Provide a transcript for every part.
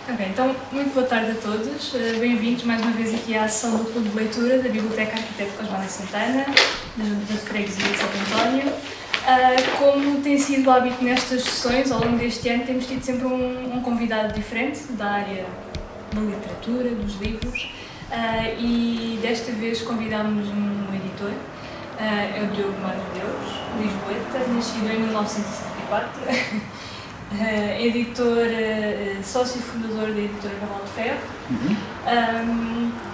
Ok, então, muito boa tarde a todos. Bem-vindos mais uma vez aqui à sessão do Clube de Leitura da Biblioteca Arquiteto Cosmónio Santana, da Junta de Freguesia de Santo António. Como tem sido o hábito nestas sessões, ao longo deste ano, temos tido sempre um convidado diferente da área da literatura, dos livros, e desta vez convidámos um editor, é o Diogo Matos Deus, lisboeta, nascido em 1974. Editor, sócio fundador da editora Cavalo de Ferro,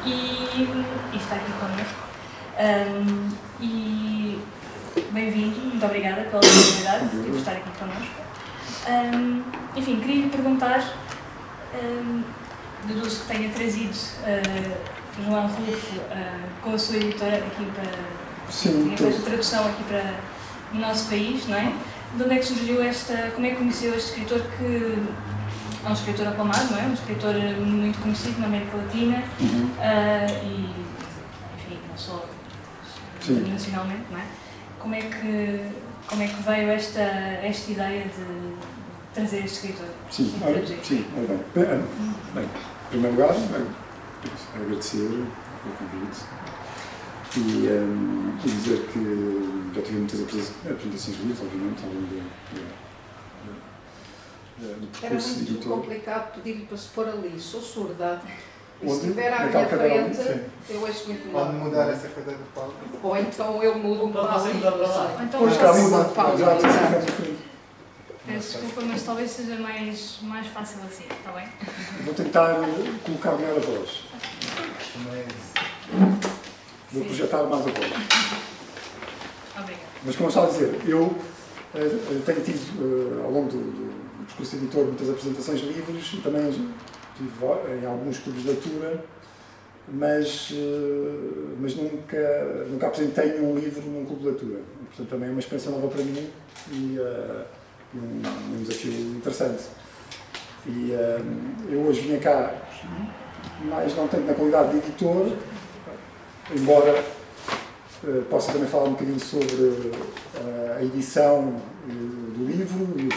e está aqui connosco. E bem-vindo, muito obrigada pela oportunidade de estar aqui connosco. Enfim, queria lhe perguntar, deduzo que tenha trazido João Rulfo com a sua editora aqui para. Sim, esta tradução aqui para o nosso país, não é? De onde é que surgiu esta, como é que conheceu este escritor que é um escritor aclamado, não é? Um escritor muito conhecido na América Latina e, enfim, não só internacionalmente, não é? Como é que veio esta ideia de trazer este escritor? Sim, bem, em primeiro lugar, agradecer o convite. E dizer que já tive muitas apresentações de livros, obviamente, ao longo do percurso de editor. Era muito complicado pedir-lhe para se pôr ali. Sou surda. E se Onde? estiver à minha frente, eu ouço muito melhor. Pode mudar essa cadeira de pau. Ou então eu mudo para ali. Ou então Pois está mudo muito para ali. peço desculpa, mas talvez seja mais fácil assim, está bem? Vou tentar colocar melhor a voz. Vou projetar mais a voz. Obrigada. Mas como eu estava a dizer, eu tenho tido ao longo do percurso de editor muitas apresentações de livros e também estive em alguns clubes de leitura, mas nunca apresentei nenhum livro num clube de leitura. Portanto, também é uma experiência nova para mim e um desafio interessante. E eu hoje vim cá, mas não tanto na qualidade de editor, embora possa também falar um bocadinho sobre a edição do livro e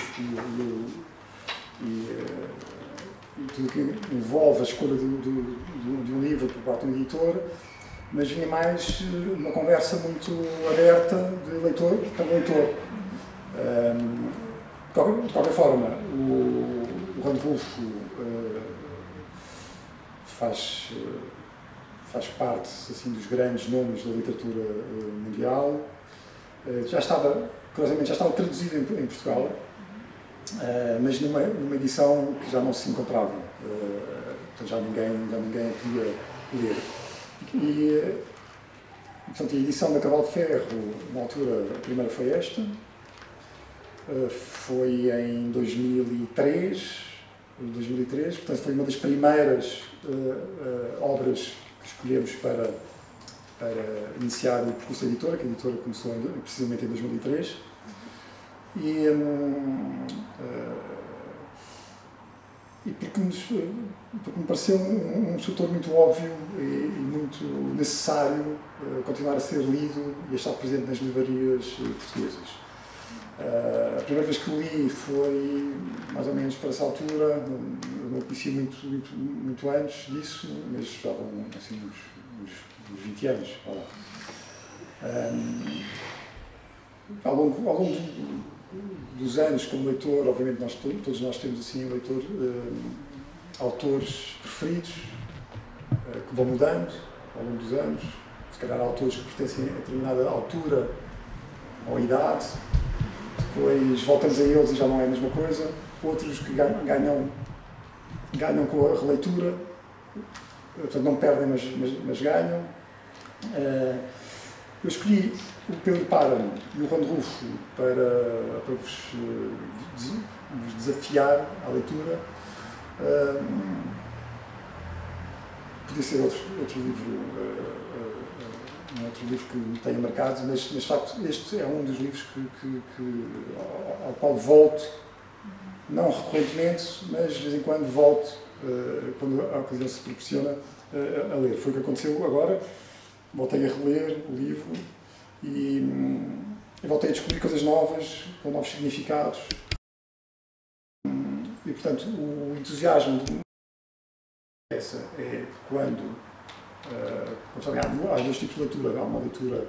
tudo o que envolve a escolha de um livro por parte de um editor, mas vinha mais uma conversa muito aberta de leitor para leitor. De qualquer forma, o Juan Rulfo faz parte assim, dos grandes nomes da literatura mundial. Curiosamente, já estava traduzido em Portugal, mas numa edição que já não se encontrava. Portanto, já ninguém podia ler. E, portanto, a edição da Cavalo de Ferro, na altura, a primeira foi esta. Foi em 2003, portanto, foi uma das primeiras obras que escolhemos para iniciar o percurso da editora, que a editora começou precisamente em 2003. E porque me pareceu um escritor muito óbvio e muito necessário continuar a ser lido e a estar presente nas livrarias portuguesas. A primeira vez que o li foi mais ou menos para essa altura, não conheci muito antes disso, mas já vão assim, uns 20 anos. Ao longo dos anos, como leitor, obviamente todos nós temos assim, autores preferidos, que vão mudando ao longo dos anos. Se calhar autores que pertencem a determinada altura ou idade. Depois voltamos a eles e já não é a mesma coisa. Outros que ganham com a releitura, portanto não perdem, mas ganham. Eu escolhi o Pedro Páramo e o Juan Rulfo para vos desafiar à leitura. Podia ser outro livro que me tenha marcado, mas de facto este é um dos livros ao qual volto, não recorrentemente, mas de vez em quando volto, quando a ocasião se proporciona, a ler. Foi o que aconteceu agora, voltei a reler o livro e voltei a descobrir coisas novas, com novos significados. E portanto o entusiasmo Essa é quando há dois tipos de leitura. Há uma leitura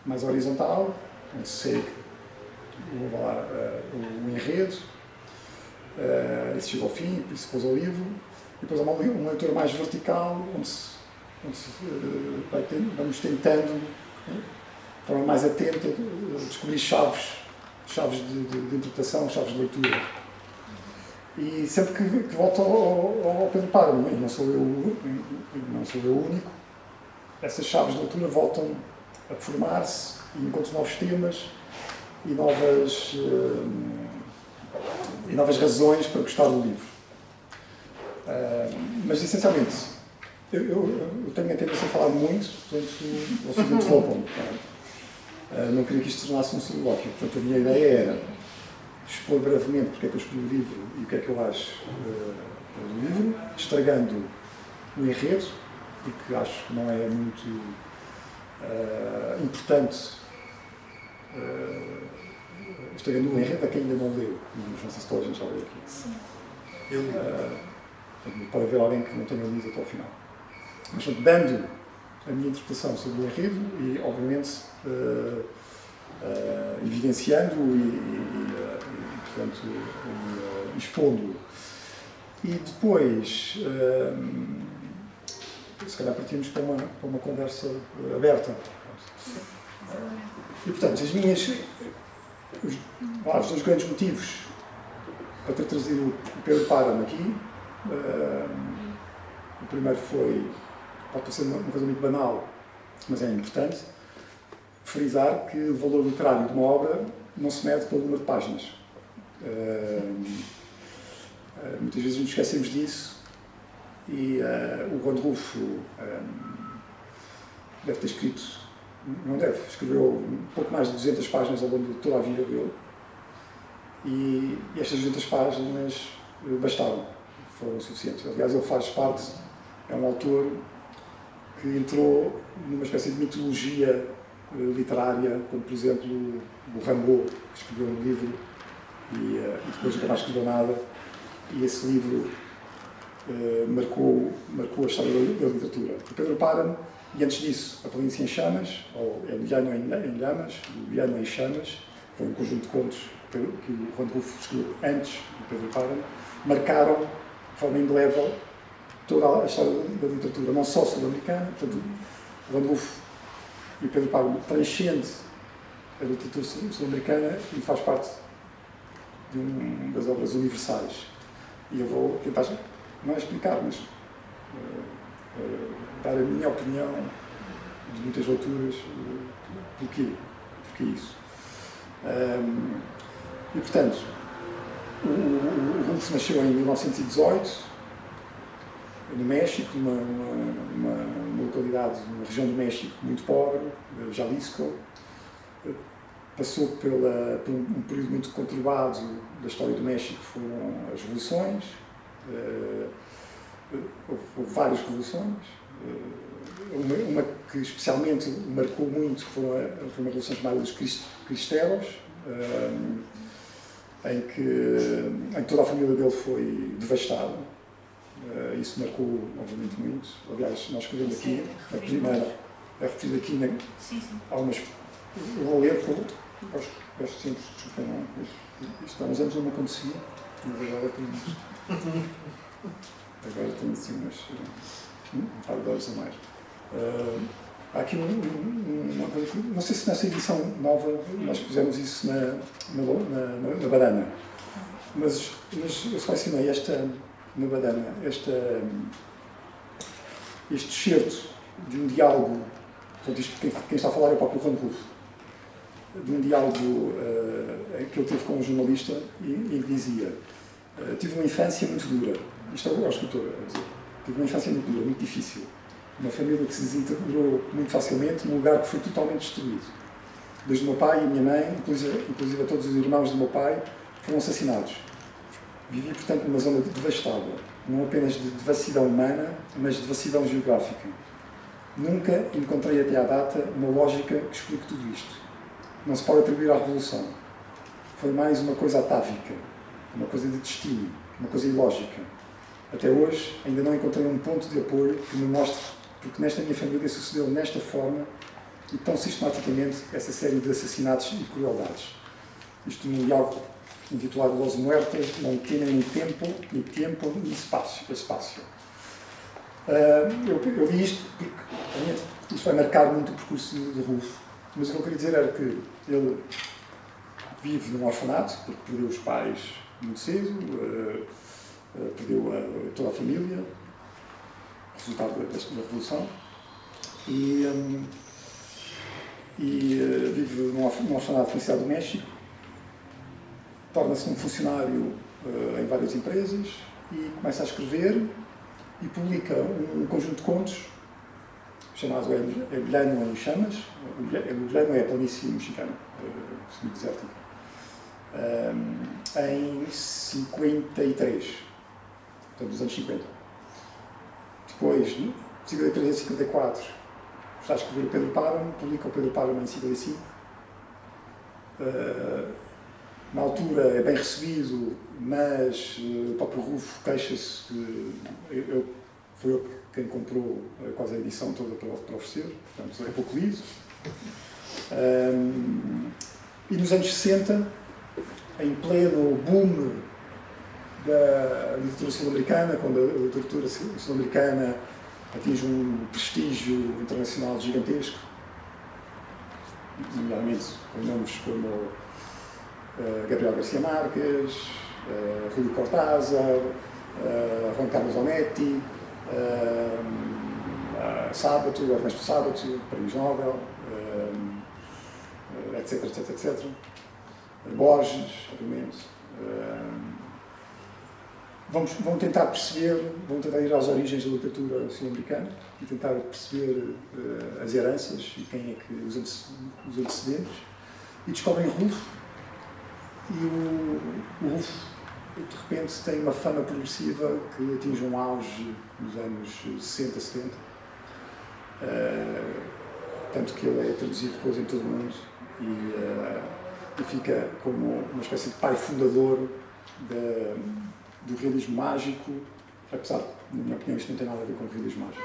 mais horizontal, onde se segue o enredo, e se chega ao fim, e se pôs ao livro. E depois há uma leitura mais vertical, onde vamos tentando, de forma mais atenta, descobrir chaves de interpretação, chaves de leitura. E sempre que volto ao Pedro Páramo, e não sou eu o único, essas chaves de leitura voltam a formar-se e encontro novos temas e novas razões para gostar do livro. Mas, essencialmente, eu tenho a tendência a falar muito, portanto, vocês interrompam-me. Não queria que isto se tornasse um soliloquio. Portanto, a minha ideia era expor brevemente porque é que eu escolhi o livro e o que é que eu acho do livro, estragando o enredo, porque acho que não é muito importante estragando o enredo a quem ainda não leu. Não sei se toda a gente já leu aqui. Sim. Pode haver alguém que não tenha lido até ao final. Mas, portanto, dando a minha interpretação sobre o enredo e, obviamente, evidenciando portanto, expondo-o. E depois, se calhar partimos para uma conversa aberta. E, portanto, os dois grandes motivos para ter trazido o Pedro Páramo aqui, o primeiro pode parecer uma coisa muito banal, mas é importante, frisar que o valor literário de uma obra não se mede pelo número de páginas. Muitas vezes nos esquecemos disso e o Juan Rulfo deve ter escrito, escreveu um pouco mais de 200 páginas ao longo de toda a vida dele e estas 200 páginas bastaram, foram suficientes. Aliás, ele faz parte, é um autor que entrou numa espécie de mitologia literária, como por exemplo o Rimbaud, que escreveu um livro e depois nunca mais escreveu nada, e esse livro marcou a história da literatura. O Pedro Páramo, e antes disso, A Planície em Chamas, ou El Llano em Llamas, o Llano em Chamas, foi um conjunto de contos que o Juan Rulfo escreveu antes do Pedro Páramo, marcaram de forma indelével toda a história da literatura, não só sul-americana. Portanto, o Juan Rulfo e o Pedro Páramo transcende a literatura sul-americana e faz parte de das obras universais. E eu vou tentar, não é explicar, mas dar a minha opinião de muitas leituras, porquê isso. E, portanto, o Rulfo nasceu em 1918, no México, numa localidade, numa região do México muito pobre, Jalisco. Passou por um período muito conturbado da história do México, foram as revoluções, houve várias revoluções, uma que especialmente marcou muito foi uma revolução chamada dos Cristeros, em que toda a família dele foi devastada. Isso marcou, obviamente, muito. Aliás, nós escrevemos aqui, a primeira é referida aqui, há umas. Eu vou ler, porque gosto sempre, desculpa, não, isto há uns anos não acontecia, mas agora tenho assim um par de horas a mais. Há aqui uma coisa, não sei se nessa edição nova nós pusemos isso na banana, mas eu selecionei na banana este excerto de um diálogo, portanto, quem está a falar é o próprio Juan Rulfo, de um diálogo que ele teve com um jornalista e que dizia: tive uma infância muito dura. Isto é o escritor a dizer. Tive uma infância muito dura, muito difícil. Uma família que se desintegrou muito facilmente num lugar que foi totalmente destruído. Desde o meu pai e a minha mãe, inclusive a todos os irmãos do meu pai, foram assassinados. Vivi, portanto, numa zona devastada, não apenas de devassidão humana, mas de devassidão geográfica. Nunca encontrei até à data uma lógica que explique tudo isto. Não se pode atribuir à Revolução. Foi mais uma coisa atávica, uma coisa de destino, uma coisa ilógica. Até hoje ainda não encontrei um ponto de apoio que me mostre porque nesta minha família sucedeu nesta forma e tão sistematicamente essa série de assassinatos e crueldades. Isto num diálogo intitulado Los Muertos não tienen ni tempo ni espaço. Eu li isto porque isto vai marcar muito o percurso de Rulfo, mas o que eu queria dizer era que ele vive num orfanato, porque perdeu os pais muito cedo, perdeu toda a família, resultado da Revolução, e vive num orfanato na Cidade do México, torna-se um funcionário em várias empresas e começa a escrever e publica um conjunto de contos chamado El Llano en Chamas. El Llano é a planície mexicana, semidesértica, em 53, portanto, dos anos 50. Depois, de 53 a 54, está a escrever o Pedro Páramo, publica o Pedro Páramo em 55. Na altura é bem recebido, mas o próprio Rulfo queixa-se que foi ele quem comprou quase a edição toda para oferecer, portanto é pouco lido. E nos anos 60, em pleno boom da literatura sul-americana, quando a literatura sul-americana atinge um prestígio internacional gigantesco, nomeadamente com nomes como Gabriel García Márquez, Julio Cortázar, Juan Carlos Onetti, Sábato, Ernesto Sábato, Prémios Nobel, etc, etc, etc. Borges, obviamente. Vão tentar perceber, vão tentar ir às origens da literatura sul-americana e tentar perceber as heranças e quem é que os antecedentes, e descobrem Rulfo. E o Rulfo, de repente, tem uma fama progressiva que atinge um auge nos anos 60, 70. Tanto que ele é traduzido depois em todo o mundo e fica como uma espécie de pai fundador do realismo mágico, apesar de, na minha opinião, isto não tem nada a ver com o realismo mágico.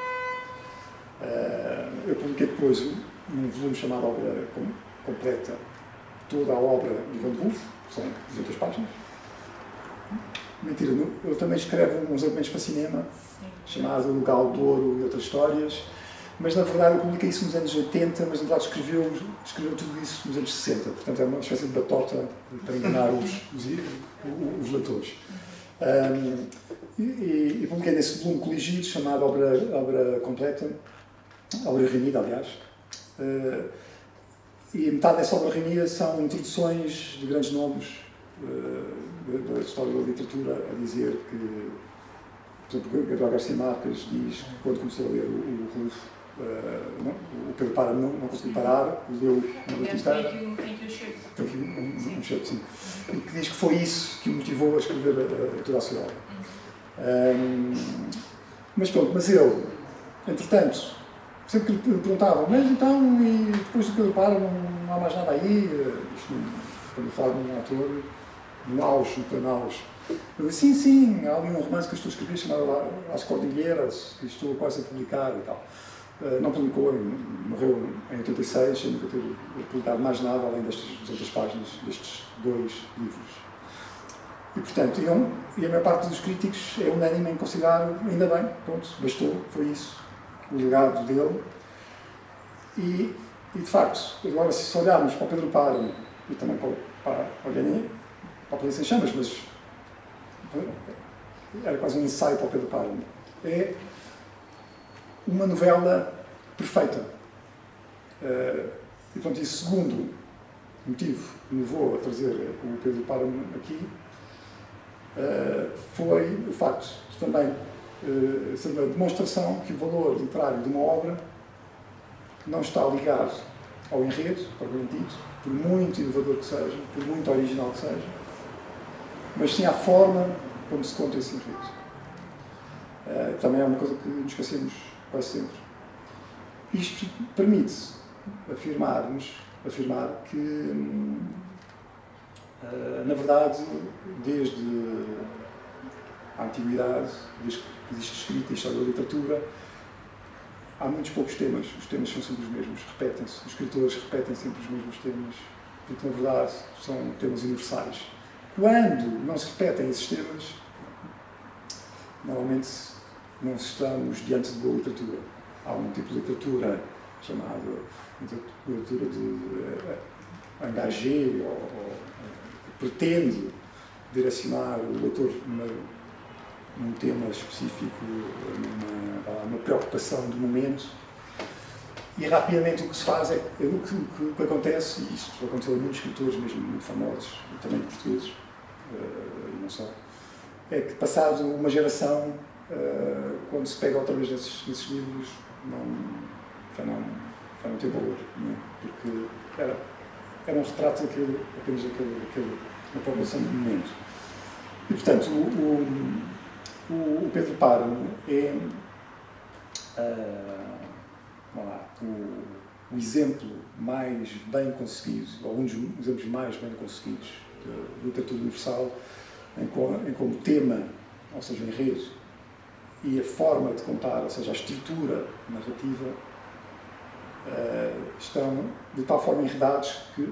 Eu publiquei depois um volume chamado Obra Completa, toda a obra de Ivan de Rulfo, são 200 páginas. Mentira, eu também escrevo uns argumentos para cinema, chamado O Galo de Ouro e Outras Histórias, mas na verdade eu publiquei isso nos anos 80, mas na verdade escreveu tudo isso nos anos 60, portanto é uma espécie de batota para enganar os leitores. E publiquei nesse volume coligido chamado Obra Completa, Obra Reunida, aliás. E metade dessa obra reunida são introduções de grandes nomes da história da literatura, a dizer que, por exemplo, Gabriel García Márquez diz que quando começou a ler o Rulfo, o Pedro Páramo não conseguiu parar, leu uma noite inteira. Tem aqui um cheiro, sim. E que diz que foi isso que o motivou a escrever toda a sua obra. Mas pronto, mas ele, entretanto, sempre que lhe perguntavam, mas então, e depois do Pedro Páramo não há mais nada aí? Quando eu falo de um autor, no auge, no pleno auge. Eu disse, sim, há ali um romance que eu estou a escrever chamado As Cordilheiras, que estou quase a publicar e tal. Não publicou, morreu em 86, sem nunca ter publicado mais nada além destas 200 páginas, destes 2 livros. E, portanto, e a maior parte dos críticos é unânime em considerar, ainda bem, pronto, bastou, foi isso, o legado dele. E de facto, agora se olharmos para o Pedro Páramo e também para a Planície em Chamas, mas era quase um ensaio para o Pedro Páramo, é uma novela perfeita. E, portanto, e segundo motivo que me levou a trazer o Pedro Páramo aqui foi o facto de também ser uma demonstração que o valor literário de uma obra não está ligado ao enredo, propriamente dito, por muito inovador que seja, por muito original que seja, mas sim à forma como se conta esse enredo. Também é uma coisa que nos esquecemos quase sempre. Isto permite afirmar que, na verdade, desde à antiguidade, desde que existe escrita e história da literatura, há muitos poucos temas. Os temas são sempre os mesmos, repetem-se. Os escritores repetem sempre os mesmos temas, porque, na verdade, são temas universais. Quando não se repetem esses temas, normalmente não estamos diante de boa literatura. Há um tipo de literatura chamada literatura de engagé, ou que pretende direcionar o leitor num tema específico, numa preocupação do momento, e rapidamente o que se faz o que acontece, e isto aconteceu a muitos escritores, mesmo muito famosos, e também portugueses, e não só, é que passado uma geração, quando se pega outra vez nesses livros, já não tem valor, não é? Porque era um retrato apenas da população do momento. E, portanto, o Pedro Páramo é o exemplo mais bem conseguido, ou um dos exemplos mais bem conseguidos da literatura universal, em como tema, ou seja, o enredo, e a forma de contar, ou seja, a estrutura narrativa, estão de tal forma enredados que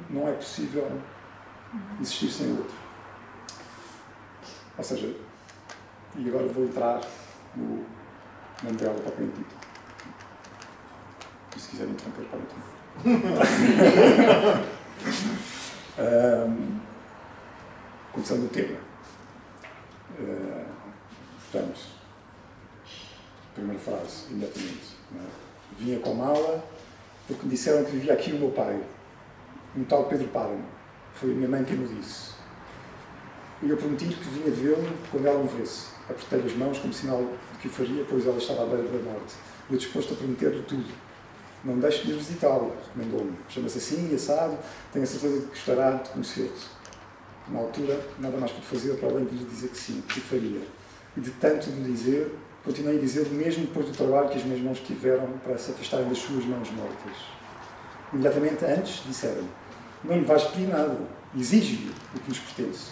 não é possível existir sem o outro. Ou seja, e agora vou entrar na novela propriamente dita. E se quiserem interromper, podem interromper. Começando o tema. Portanto, primeira frase, imediatamente. Vinha com a mala porque me disseram que vivia aqui o meu pai, um tal Pedro Páramo. Foi a minha mãe quem me disse. E eu prometi-lhe que vinha vê-lo quando ela morresse. Apertei-lhe as mãos como sinal de que o faria, pois ela estava à beira da morte. Eu disposto a prometer-lhe tudo. Não deixe de ir visitá-lo, recomendou-me. Chama-se assim, assado, tenho a certeza de que gostará de conhecer-te. Na altura, nada mais pude fazer para além de lhe dizer que sim, que o faria. E de tanto lhe dizer, continuei a dizer-lhe mesmo depois do trabalho que as minhas mãos tiveram para se afastarem das suas mãos mortas. Imediatamente antes, disseram-me, não lhe vais pedir nada, exige-lhe o que nos pertence,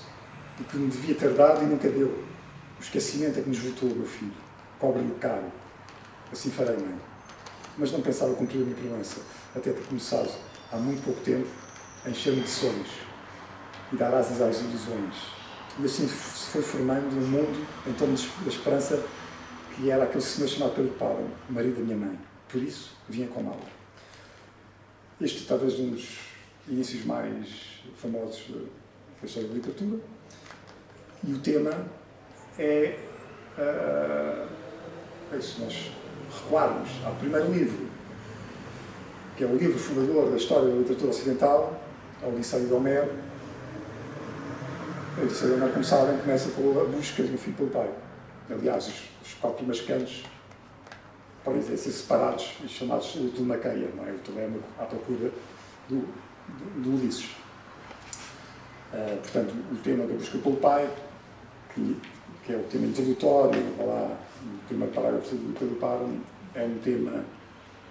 o que me devia ter dado e nunca deu. O esquecimento é que nos voltou, meu filho. Cobre-lhe caro. Assim farei, mãe. Mas não pensava cumprir a minha promessa, até ter começado, há muito pouco tempo, a encher-me de sonhos e dar asas às ilusões. E assim se foi formando um mundo em torno da esperança que era aquele senhor chamado Pedro Páramo, o marido da minha mãe. Por isso, vinha com mala. Este talvez um dos inícios mais famosos da história da literatura. E o tema é se nós recuarmos ao primeiro livro, que é o livro fundador da história da literatura ocidental, a Odisseia de Homero. A Odisseia de Homero, como sabem, começa pela busca de um filho pelo pai. Aliás, os 4 primeiros cantos podem ser separados e chamados de Telemaqueia, não é? O Telêmaco à procura do Ulisses. Portanto, o tema da busca pelo pai, que é o tema introdutório, lá, no primeiro parágrafo do Pedro Páramo, é um tema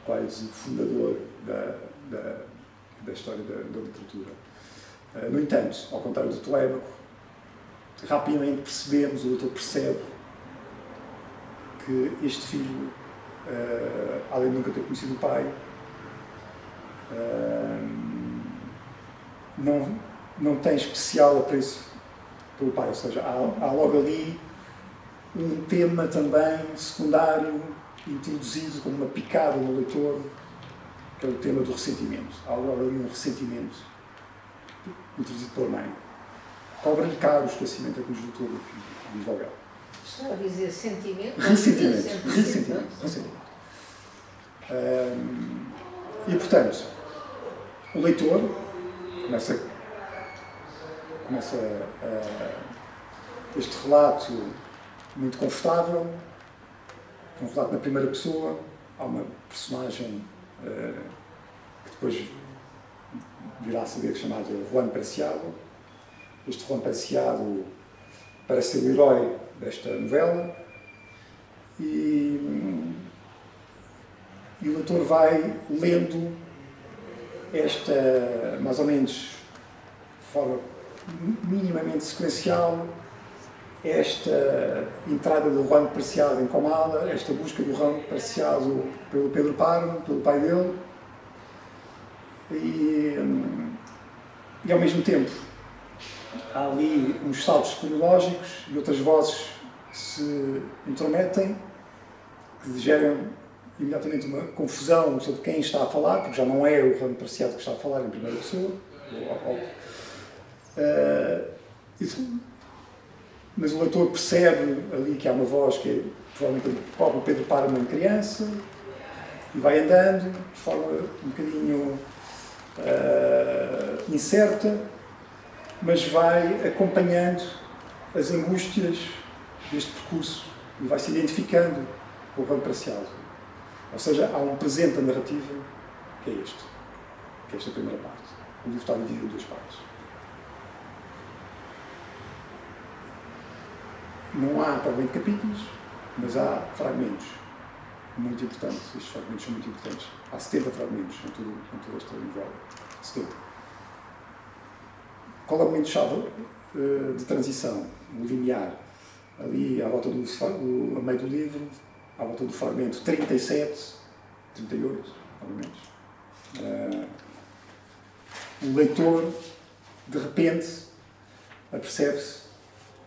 quase fundador da história da literatura. No entanto, ao contrário do Telêmaco, rapidamente percebemos, o autor percebe, que este filho, além de nunca ter conhecido o pai, não tem especial apreço pelo pai, ou seja, há logo ali um tema também secundário, introduzido como uma picada no leitor, que é o tema do ressentimento. Há logo ali um ressentimento introduzido pela mãe. Cobra-lhe caro o esquecimento a que nos voltou do filho, diz logo ela. Está a dizer sentimento? Ressentimento. E, portanto, o leitor começa este relato muito confortável, um relato na primeira pessoa. Há uma personagem que depois virá a saber chamada Juan Preciado. Este Juan Preciado parece ser o herói desta novela e o leitor vai lendo esta, mais ou menos, de forma minimamente sequencial, esta entrada do Juan Preciado em Comala, esta busca do Juan Preciado pelo Pedro Páramo, pelo pai dele, e ao mesmo tempo há ali uns saltos cronológicos e outras vozes se intrometem, que gerem imediatamente uma confusão sobre quem está a falar, porque já não é o Juan Preciado que está a falar em primeira pessoa. Mas o leitor percebe ali que há uma voz que é provavelmente o próprio Pedro Páramo em criança, e vai andando de forma um bocadinho incerta, mas vai acompanhando as angústias deste percurso e vai se identificando com o Juan Preciado. Ou seja, há um presente da narrativa que é este, que é esta primeira parte. O livro está dividido em duas partes. Não há provavelmente capítulos, mas há fragmentos muito importantes. Estes fragmentos são muito importantes. Há 70 fragmentos em toda esta novela. 70. Qual é o momento-chave de transição, no limiar? Ali, à volta a meio do livro, à volta do fragmento 37, 38, mais ou menos. O leitor, de repente, apercebe-se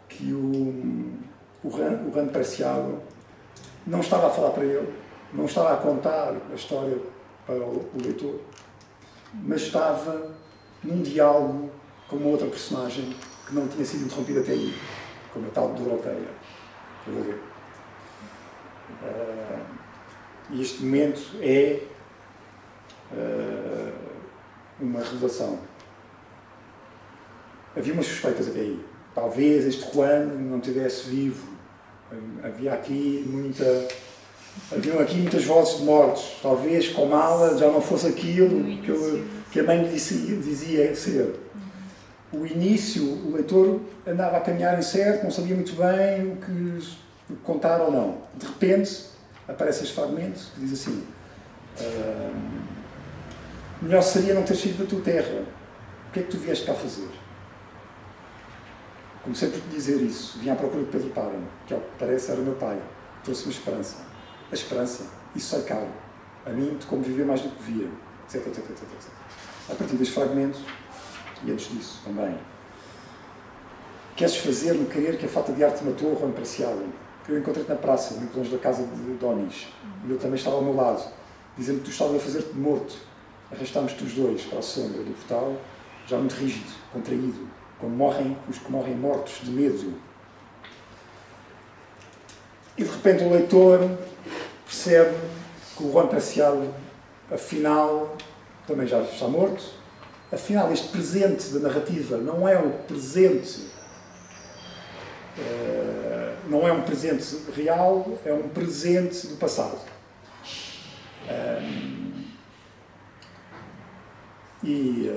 que o Juan Preciado não estava a falar para ele, não estava a contar a história para o leitor, mas estava num diálogo com uma outra personagem que não tinha sido interrompida até aí, como a tal Doroteia. E este momento é uma revelação. Havia umas suspeitas até aí. Talvez este Juan não estivesse vivo. Haviam aqui muitas vozes de mortos. Talvez Comala já não fosse aquilo que a mãe lhe dizia ser. O início, o leitor andava a caminhar incerto, não sabia muito bem o que contar ou não. De repente, aparece este fragmento que diz assim: melhor seria não ter saído da tua terra. O que é que tu vieste cá fazer? Comecei por te dizer isso. Vim à procura de Pedro Páramo, que ao que parece era o meu pai. Trouxe-me esperança. A esperança, isso sai caro. A mim, de como viver mais do que via, etc, etc, etc, etc. A partir deste fragmento, e antes disso também, queres fazer-me crer que a falta de arte matou o Juan Preciado? Eu encontrei-te na praça, muito longe da casa de Donis, e ele também estava ao meu lado, dizendo que tu estavas a fazer-te morto. Arrastámos-te os dois para a sombra do portal, já muito rígido, contraído, como morrem os que morrem mortos de medo. E de repente o leitor percebe que o Juan Preciado, afinal, também já está morto. Afinal, este presente da narrativa não é um presente, não é um presente real, é um presente do passado. E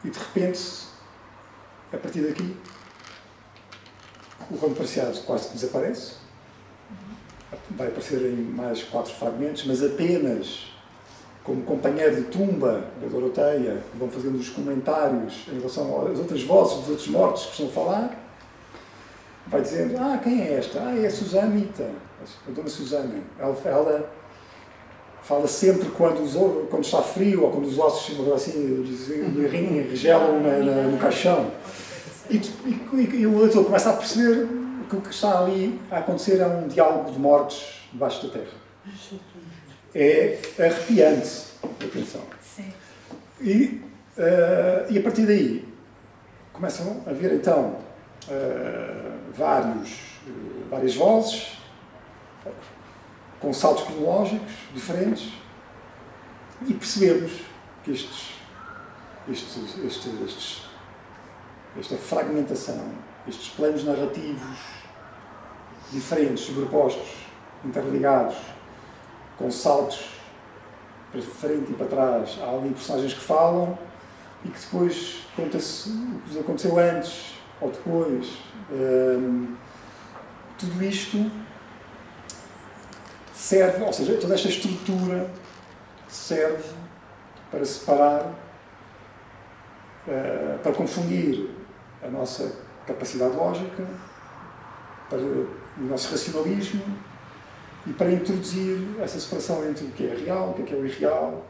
de repente, a partir daqui, o Juan Preciado quase que desaparece. Vai aparecer em mais 4 fragmentos, mas apenas como companheiro de tumba da Doroteia, que vão fazendo os comentários em relação às outras vozes dos outros mortos que estão a falar. Vai dizendo: quem é esta? É a Susanita, a Dona Susana. Ela fala sempre quando está frio ou quando os ossos assim, regelam no caixão. E o leitor começa a perceber que o que está ali a acontecer é um diálogo de mortos debaixo da terra. É arrepiante, atenção. Sim. E a partir daí começam a haver então várias vozes com saltos cronológicos diferentes, e percebemos que esta fragmentação, estes planos narrativos diferentes, sobrepostos, interligados, com saltos para frente e para trás. Há ali personagens que falam e que depois conta-se o que aconteceu antes ou depois. Tudo isto serve, ou seja, toda esta estrutura serve para separar, para confundir a nossa capacidade lógica para o nosso racionalismo e para introduzir essa separação entre o que é real, o que é o irreal,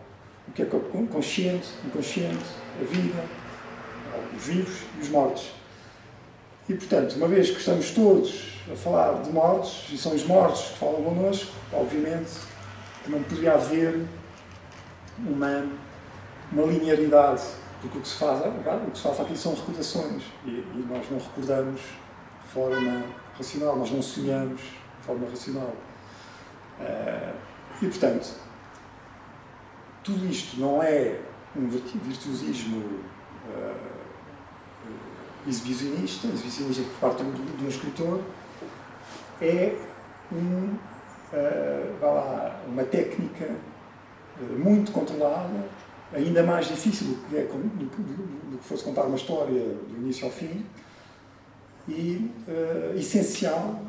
o que é consciente, inconsciente, a vida, os vivos e os mortos. E, portanto, uma vez que estamos todos a falar de mortos, e são os mortos que falam connosco, obviamente que não poderia haver uma linearidade, porque o que se faz aqui são recordações, e nós não recordamos de forma racional, nós não sonhamos de forma racional. E, portanto, tudo isto não é um virtuosismo exibicionista por parte de um escritor, é uma técnica muito controlada, ainda mais difícil do que fosse contar uma história do início ao fim, e essencial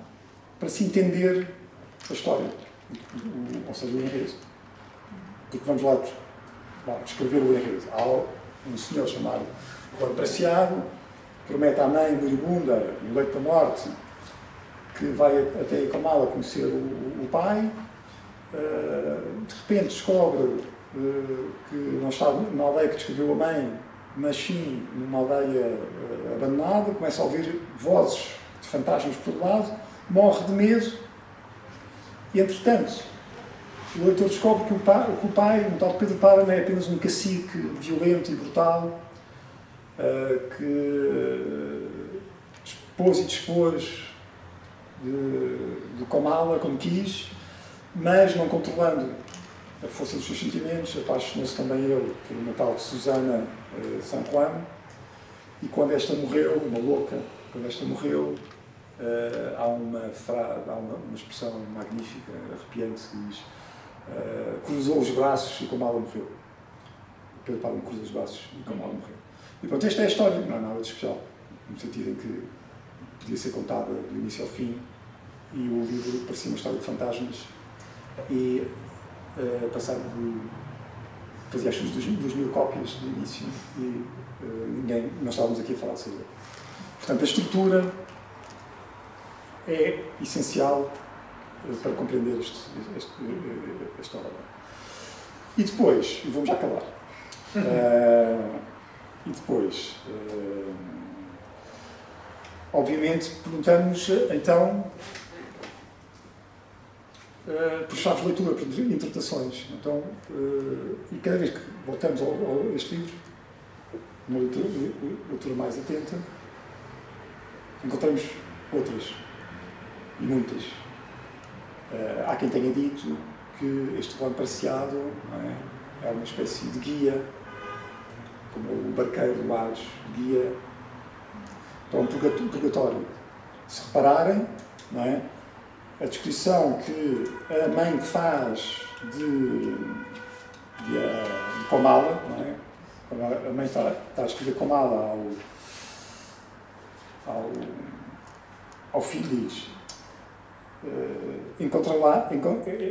para se entender a história, ou seja, o enredo. Porque vamos lá descrever o enredo. Há um senhor chamado Juan Preciado, que promete à mãe moribunda, no leito da morte, que vai até Comala conhecer o pai. De repente descobre que não está na aldeia que descreveu a mãe, mas sim numa aldeia abandonada, começa a ouvir vozes de fantasmas por todo lado, morre de medo e, entretanto, o leitor descobre que o pai, um tal Pedro Páramo, é apenas um cacique violento e brutal que expôs e dispôs de Comala como quis, mas não controlando a força dos seus sentimentos, apaixonou-se também ele por uma tal de Susana San Juan, e quando esta morreu, uma louca, quando esta morreu, há uma expressão magnífica, arrepiante, que diz: cruzou os braços e Comala morreu. Pedro Páramo cruzou os braços e Comala morreu. E pronto, esta é a história, não há nada de especial, no sentido em que podia ser contada do início ao fim, e o livro parecia uma história de fantasmas, e fazia as suas 2.000 cópias do início, e nós estávamos aqui a falar sobre ele. Portanto, a estrutura é essencial para compreender esta obra. E depois, e vamos já acabar, obviamente, perguntamos então por chaves de leitura, por interpretações. Então, e cada vez que voltamos a este livro, uma leitura mais atenta, encontramos outras, e muitas. Há quem tenha dito que este Juan Preciado é uma espécie de guia, como o barqueiro do Hades, guia para um purgatório. Se repararem, não é? A descrição que a mãe faz de Comala, não é? Quando a mãe está a escrever Comala ao filho, diz: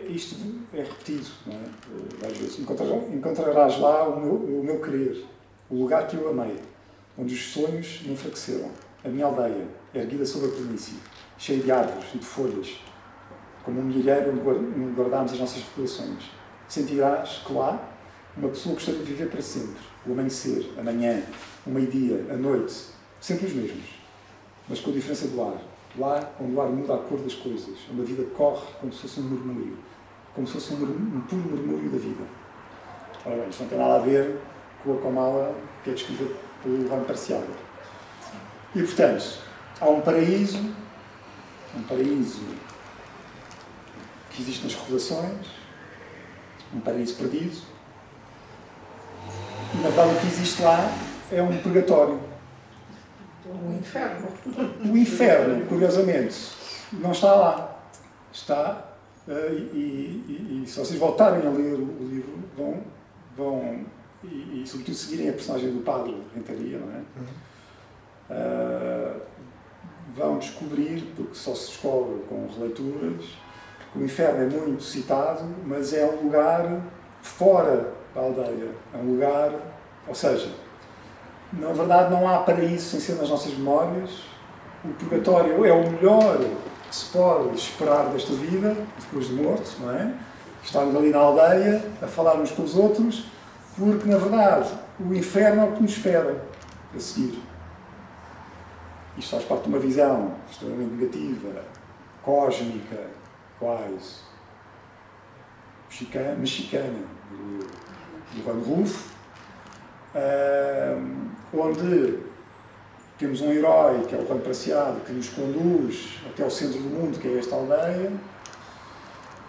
isto é repetido, não é? Às vezes, encontrarás lá o meu querer, o lugar que eu amei, onde os sonhos me enfraqueceram, a minha aldeia, erguida sobre a planície, cheia de árvores e de folhas, como um milheiro onde guardámos as nossas recordações. Sentirás que lá uma pessoa gostaria de viver para sempre, o amanhecer, a manhã, o meio-dia, a noite, sempre os mesmos, mas com a diferença do ar. Lá onde o ar muda a cor das coisas, onde a vida corre como se fosse um murmúrio, como se fosse um puro murmúrio da vida. Ora bem, isto não tem nada a ver com a Comala que é descrita pelo Juan Preciado. E, portanto, há um paraíso que existe nas recordações, um paraíso perdido, e na verdade o que existe lá é um purgatório. O inferno. O inferno, curiosamente, não está lá. Está, e se vocês voltarem a ler o livro, vão e sobretudo seguirem a personagem do padre Renteria, não é? Vão descobrir, porque só se descobre com releituras, que o inferno é muito citado, mas é um lugar fora da aldeia. É um lugar, ou seja, na verdade não há paraíso sem ser nas nossas memórias. O purgatório é o melhor que se pode esperar desta vida, depois de morto, não é? Estarmos ali na aldeia, a falar uns com os outros, porque, na verdade, o inferno é o que nos espera a seguir. Isto faz parte de uma visão extremamente negativa, cósmica, quase mexicana, do Van Roof, onde temos um herói, que é o Rano Praceado, que nos conduz até ao centro do mundo, que é esta aldeia,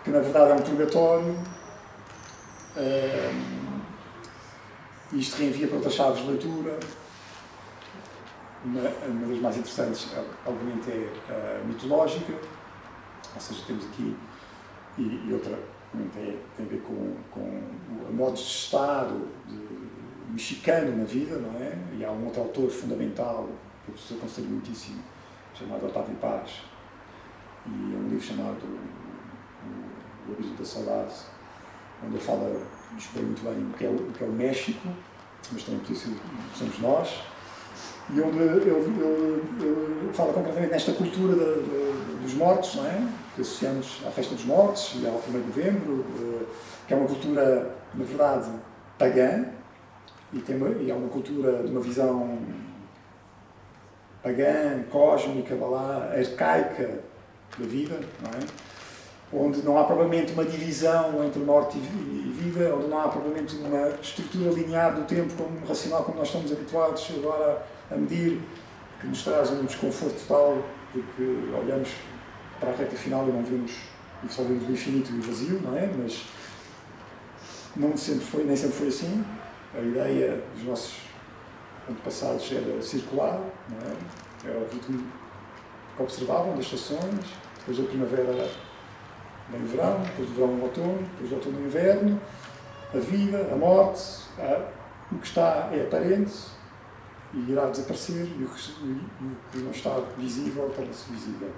que na verdade é um purgatório. Isto reenvia para outras chaves de leitura. Uma das mais interessantes, obviamente, é a mitológica, ou seja, temos aqui, e outra tem a ver com o modo de estado mexicano na vida, não é? E há um outro autor fundamental, que eu aconselho muitíssimo, chamado Otávio Paz, e é um livro chamado O Abismo da Saudade, onde ele fala, expõe muito bem o que é o México, mas também somos nós, e onde ele fala completamente nesta cultura dos mortos, não é? Que associamos à festa dos mortos e ao 1º de novembro, que é uma cultura, na verdade, pagã, e é uma cultura de uma visão pagã, cósmica, arcaica da vida, não é? Onde não há propriamente uma divisão entre morte e vida, onde não há propriamente uma estrutura linear do tempo como racional, como nós estamos habituados agora a medir, que nos traz um desconforto total, porque olhamos para a reta final e não vemos, e só vemos o infinito e o vazio, não é? Mas nem sempre foi assim. A ideia dos nossos antepassados era circular, não é? Era o ritmo que observavam das estações, depois da primavera vem o verão, depois do verão o outono, depois do outono o inverno, a vida, a morte, o que está é aparente e irá desaparecer, e o que não está visível torna-se visível.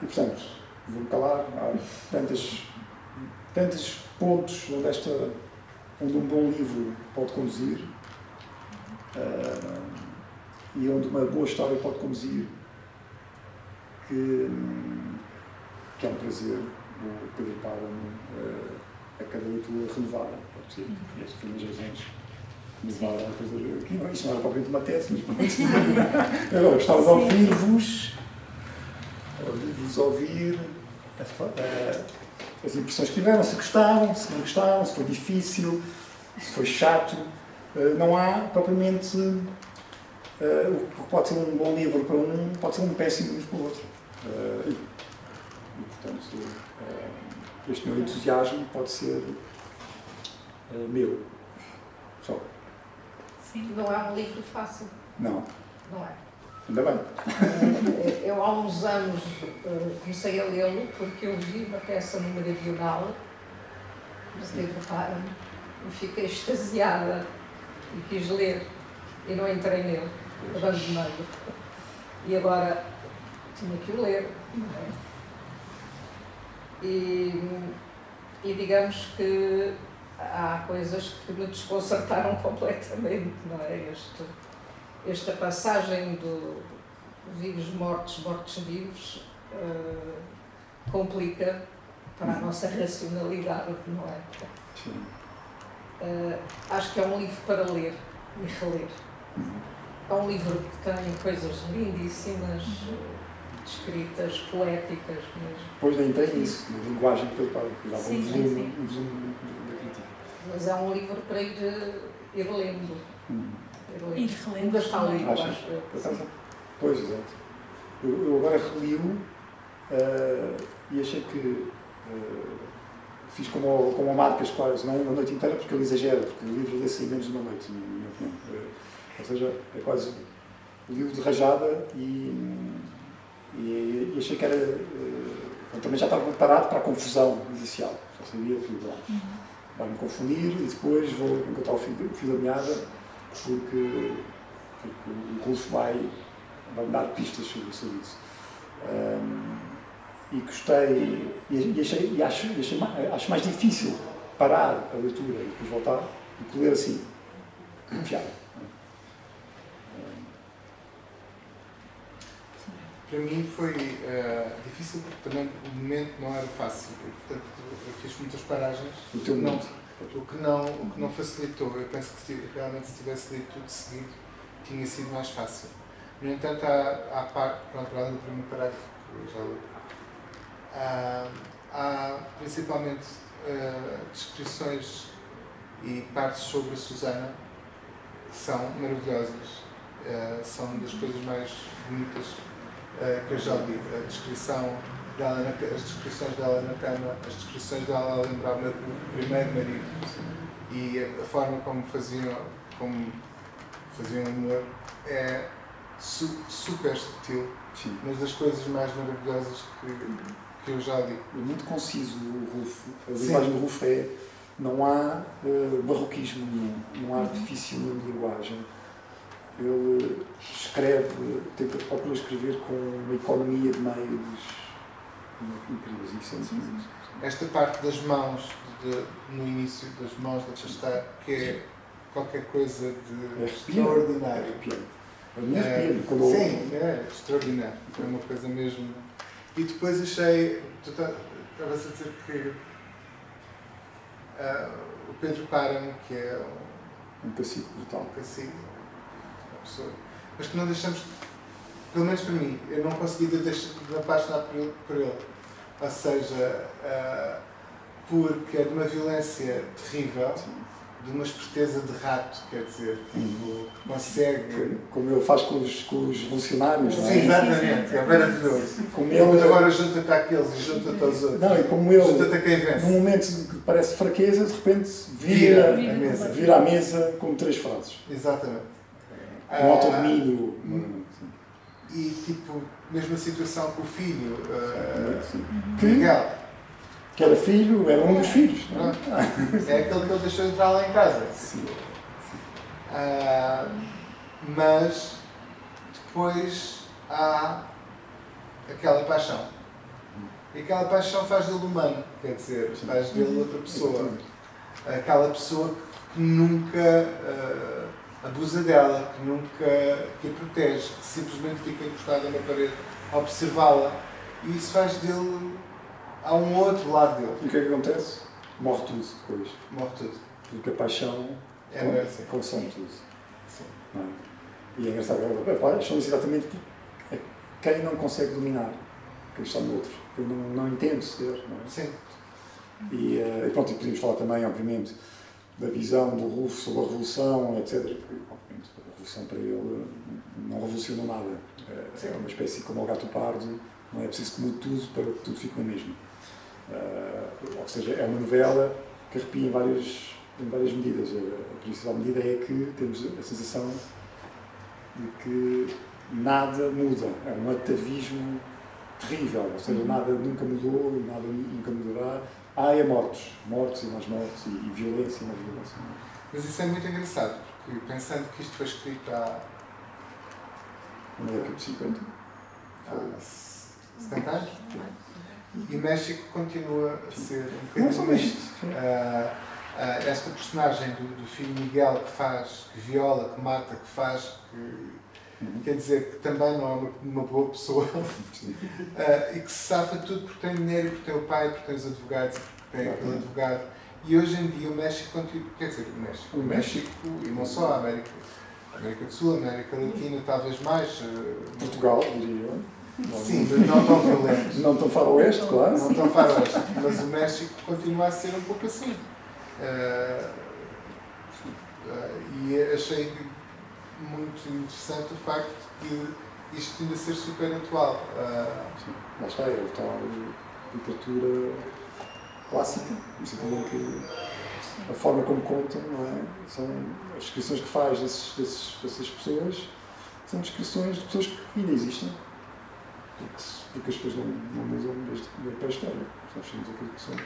Portanto, vou-me calar, há tantos pontos onde um bom livro pode conduzir, e onde uma boa história pode conduzir, que é um prazer o Pedro Páramo a cada leitura renovada. E estas foram as razões que me levaram a fazer aqui. Isto não era propriamente uma tese, mas pronto. Eu gostava de ouvir-vos ouvir as impressões que tiveram, se gostaram, se não gostaram, se foi difícil, se foi chato. Não há propriamente o que pode ser um bom livro para um, pode ser um péssimo livro para o outro. E portanto, este meu entusiasmo pode ser meu. Só. Sim. Não é um livro fácil. Não. Não é. Ainda bem. Eu há uns anos comecei a lê-lo porque eu vi uma peça no Meridional, de Pedro Páramo, e fiquei extasiada e quis ler e não entrei nele, abandonei-o. E agora tinha que o ler. E digamos que há coisas que me desconcertaram completamente, não é? Esta passagem do vivos-mortos, mortos-vivos, complica para a nossa racionalidade, não é? Sim. Acho que é um livro para ler e reler. É um livro que tem coisas lindíssimas, descritas, poéticas mesmo. Pois nem tem isso, na linguagem que ele fala, que dá um resumo da crítica. Mas é um livro para ir lendo. E relendo. Ainda está lido, acho. Pois, exato. Eu agora reli-o e achei que fiz como a Marcas quase, não uma noite inteira, porque ele exagera, porque o livro lê-se em menos de uma noite, na minha opinião. Ou seja, é quase o livro de rajada e achei que era... também já estava preparado para a confusão inicial. Já sabia que vai-me confundir e depois vou encontrar o fio da meada, porque o curso vai me dar pistas sobre isso. E gostei, e acho mais difícil parar a leitura e depois voltar do que ler assim, confiado. para mim foi difícil, porque também o momento não era fácil. E, portanto, eu fiz muitas paragens. O teu momento. O que não facilitou. Eu penso que realmente se tivesse lido tudo seguido, tinha sido mais fácil. No entanto, há parte, pronto, lá no primeiro parágrafo, que eu já li, há principalmente descrições e partes sobre a Susana que são maravilhosas. São das coisas mais bonitas que eu já li. A descrição dela as descrições dela na cama, as descrições dela a lembrar o primeiro marido e a forma como faziam amor é super sutil, Sim. mas das coisas mais maravilhosas que eu já li. É muito conciso o Rufo. A linguagem do Rufo não há barroquismo nenhum, não há artifício na linguagem. Ele procura escrever com uma economia de meios incríveis e sensíveis. Esta parte das mãos, no início, das mãos de afastar, que é qualquer coisa de extraordinário. Sim, é extraordinário. É uma coisa mesmo. E depois achei. Tu estavas a dizer que o Pedro Páramo, que é um cacique brutal. Um cacique, uma pessoa. Mas que não deixamos, pelo menos para mim, eu não consegui de me apaixonar por ele. Ou seja, porque é de uma violência terrível. De uma esperteza de rato, quer dizer, tipo, que consegue... Como ele faz com os revolucionários, não é? Sim, exatamente, é maravilhoso. Como ele agora junta-te àqueles e junta-te aos outros. Não, e como ele, junta-te a quem vence. Num momento que parece fraqueza, de repente vira a mesa com 3 frases. Exatamente. Um autodomínio. E, tipo, mesma situação com o filho, Miguel. Que era filho, era um dos filhos. Não? É aquele que ele deixou entrar lá em casa. Sim. Mas depois há aquela paixão. E aquela paixão faz dele humano, quer dizer, faz dele outra pessoa. Aquela pessoa que nunca abusa dela, que nunca a protege, que simplesmente fica encostada na parede a observá-la. E isso faz dele. Há um outro lado dele. E o que é que acontece? Morre tudo depois. Morre tudo. Porque a paixão consome tudo. Sim. Não é? E é engraçado, a paixão é exatamente quem não consegue dominar, quem está no outro, quem não entende sequer. Não é? Sim. E pronto, e podemos falar também, obviamente, da visão do Rufo sobre a Revolução, etc. Porque, obviamente, a Revolução para ele não revolucionou nada. É uma espécie como o gato pardo, não é preciso que mude tudo para que tudo fique na mesma. Ou seja, é uma novela que arrepia em várias medidas. A principal medida é que temos a sensação de que nada muda. É um atavismo terrível. Ou seja, nada nunca mudou, nada nunca mudará. Há mortes e mais mortes, e violência e mais violência. Mas isso é muito engraçado, porque pensando que isto foi escrito há... Na década de 50. Há 70 anos? E México continua a ser um Não é só bocadinho isto. esta personagem do filho Miguel que viola, que mata, que faz, quer dizer que também não é uma boa pessoa e que se safa tudo porque tem dinheiro, porque tem o pai, porque tem os advogados, porque tem aquele advogado. E hoje em dia o México continua, quer dizer, o México e não só a América do Sul, a América Latina, talvez mais. Portugal, diria eu. Sim, mas não tão violento. Não tão faroeste, claro. Não tão faroeste, mas o México continua a ser um pouco assim. E achei muito interessante o facto de isto ainda ser super atual. Lá está, é a tal literatura clássica, no sentido que a forma como contam, não é? São as descrições que faz dessas pessoas, são descrições de pessoas que ainda existem. Porque as pessoas não mudam desde para a história. Nós somos aquilo que somos.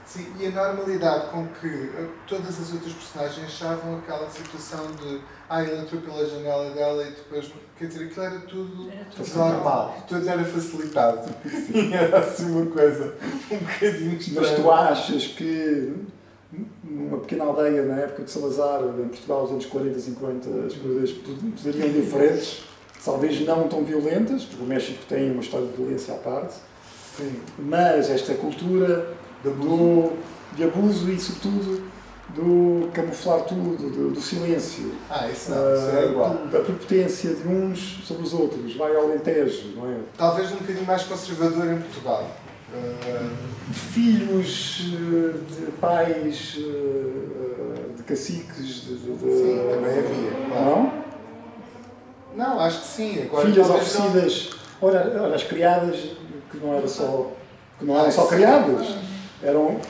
Sim, e a normalidade com que todas as outras personagens achavam aquela situação de ele entrou pela janela dela e depois, quer dizer, aquilo era tudo normal, tudo era facilitado. E era assim uma coisa um bocadinho estranha. Mas tu achas que numa pequena aldeia na época de Salazar, em Portugal, nos anos 40, 50, as coisas seriam diferentes? talvez não tão violentas, porque o México tem uma história de violência à parte, Sim. mas esta cultura de abuso e, sobretudo, do camuflar tudo, do silêncio, Isso não, isso é igual. da prepotência de uns sobre os outros, vai ao Alentejo, não é? Talvez um bocadinho mais conservador em Portugal. Filhos de pais de caciques, Sim, também havia, claro. não? Não, acho que sim. Agora, Filhas talvez não- oferecidas, ora as criadas, que não eram só criadas, eram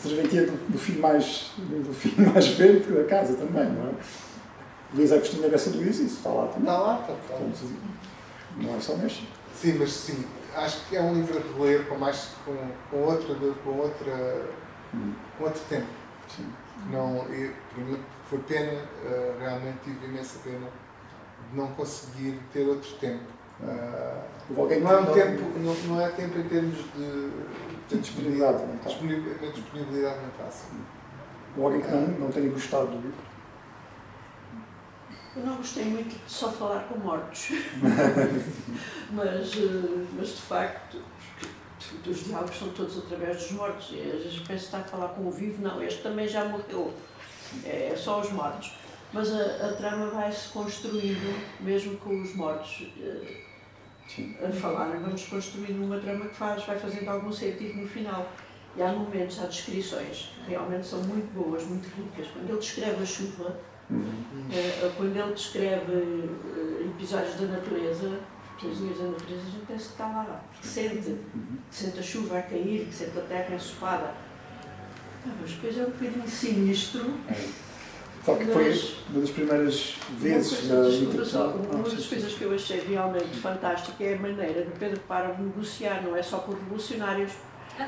serventia do filho mais velho da casa também, não é? Luísa Agostinho Bessa de Luís, isso está lá também. Está lá, está. Portanto, não é só México. Sim, mas sim, acho que é um livro a reler com outro tempo. Sim. Não, para mim foi pena, realmente tive imensa pena de não conseguir ter outro tempo. Alguém Não é que um tempo, não é tempo em termos de disponibilidade mental. disponibilidade mental. Sim. Ou alguém que não tenha gostado do livro. Eu não gostei muito de só falar com mortos, mas de facto os diálogos são todos através dos mortos e às vezes penso que está a falar com o vivo, não, este também já morreu, é só os mortos. Mas a trama vai-se construindo, mesmo com os mortos a falar, vamos construindo uma trama que vai fazendo algum sentido no final. E há momentos, há descrições que realmente são muito boas, muito ricas. Quando ele descreve a chuva, quando ele descreve episódios da natureza, coisinhas da natureza, a gente pensa que está lá, que sente a chuva a cair, que sente a terra ensopada. Mas depois é um bocadinho sinistro. Só que foi uma das primeiras vezes na literatura. Uma das coisas que eu achei realmente fantástica é a maneira de Pedro Páramo negociar, não é só com revolucionários.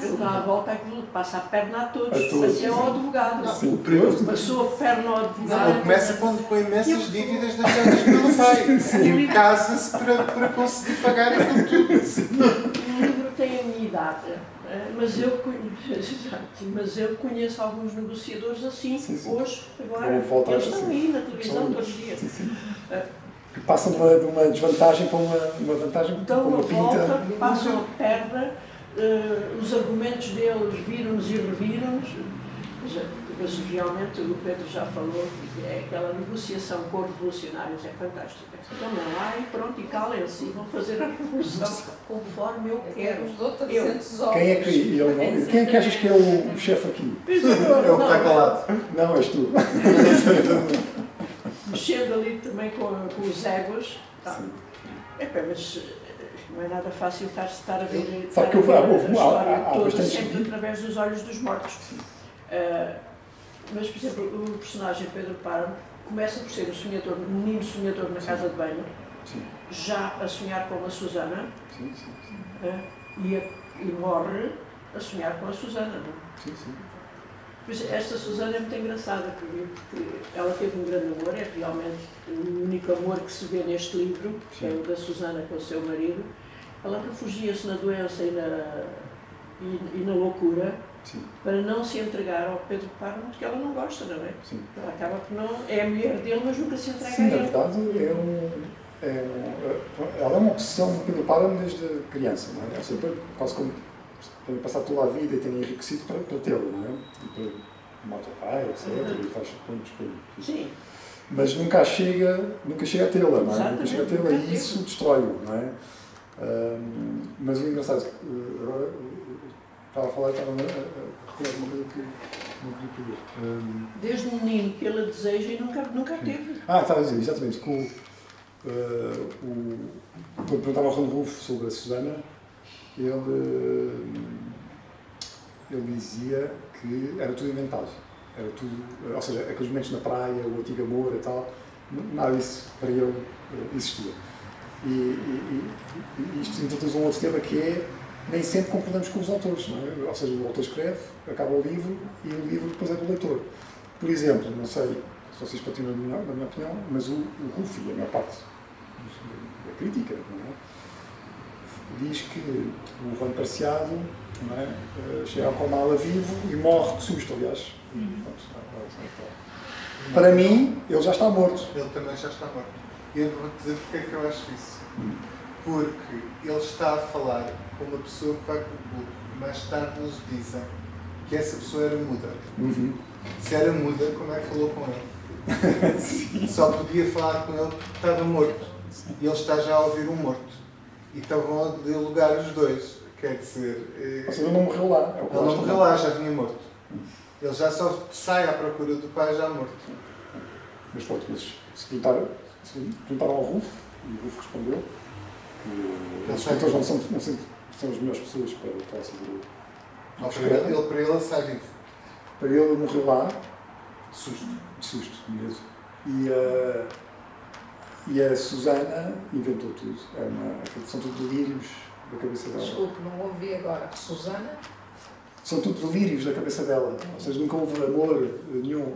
Ele dá a volta àquilo, passa a perna a todos, até ao advogado. Passou a perna ao advogado. Ele começa com imensas dívidas deixadas pelo pai. E casa-se para conseguir pagar aquilo tudo. O livro tem a minha idade, mas eu conheço alguns negociadores assim, hoje, agora. Eles estão aí na televisão todos os dias. Que passam de uma desvantagem para uma vantagem, para uma pinta. Passam a perna. Os argumentos deles viram-nos e reviram-nos, mas realmente o Pedro já falou que aquela negociação com os revolucionários é fantástica. Então não lá e pronto, e calem-se e vão fazer a revolução conforme eu quero. Quem é que achas que é o chefe aqui? É o que está calado. Não, és tu. Mexendo ali também com os éguas. Mas não é nada fácil estar a ver a história toda sempre através dos olhos dos mortos. Mas, por exemplo, o personagem Pedro Páramo começa por ser um menino sonhador na casa de banho, já a sonhar com a Susana, e morre a sonhar com a Susana. Pois esta Susana é muito engraçada, porque ela teve um grande amor, é realmente o único amor que se vê neste livro, que é o da Susana com o seu marido. Ela refugia-se na doença e na loucura para não se entregar ao Pedro Páramo, porque ela não gosta, não é? Ela acaba por não... É a mulher dele, mas nunca se entrega a ele. Na verdade, ela é uma obsessão do Pedro Páramo desde criança, não é? Ou seja, quase como tem passado toda a vida e tem enriquecido para tê-lo, não é? E para mata o pai, etc. E faz pontos com ele. Sim. Mas nunca chega a tê-la, não é? Nunca chega a tê-la e isso destrói-o, não é? Mas o engraçado é que agora estava a falar, estava a recordar uma coisa que não queria perder. Desde um menino que ele deseja e nunca teve. Estava a dizer, exatamente, que quando perguntava ao Randolfo sobre a Susana, ele dizia que era tudo inventado. Era tudo, ou seja, aqueles momentos na praia, o antigo amor e tal, nada disso para ele existia. E isto introduz um outro tema que é, nem sempre concordamos com os autores, não é? Ou seja, o autor escreve, acaba o livro e o livro depois é do leitor. Por exemplo, não sei se vocês partilham da minha opinião, mas o Rufy, a maior parte da crítica, não é? Diz que o Juan Parciado, não é? Chega ao Comala vivo e morre de susto, aliás. Para mim, ele já está morto. Ele também já está morto. E eu vou dizer porque é que eu acho isso. Porque ele está a falar com uma pessoa que vai para o público e mais tarde eles dizem que essa pessoa era muda. Se era muda, como é que falou com ele? Só podia falar com ele porque estava morto. E ele está já a ouvir um morto. E estavam a dialogar os dois. Quer dizer... Ou seja, ele não morreu lá. Ele não morreu lá, já vinha morto. Ele já só sai à procura do pai já morto. Mas pronto, se perguntaram ao Rufo, e o Rufo respondeu que os escritores não sempre são as melhores pessoas para falar sobre o Para ele sai vivo. Para ele morreu lá, de susto mesmo. E a Susana inventou tudo. São tudo delírios da cabeça dela. Desculpe, não ouvi agora. Susana? São tudo delírios da cabeça dela. Ou seja, nunca houve amor nenhum.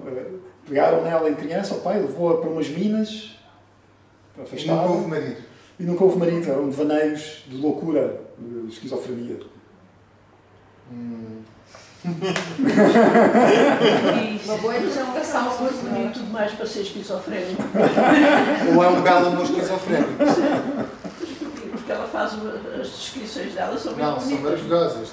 Pegaram nela em criança, o pai levou-a para umas minas, afastada. E nunca houve marido. E nunca houve marido. Eram devaneios de loucura, de esquizofrenia. Uma boa interpretação. E tudo mais para ser esquizofrénico. Ou é um belo amor esquizofrénico. Porque ela faz as descrições dela são muito bonitas. São maravilhosas.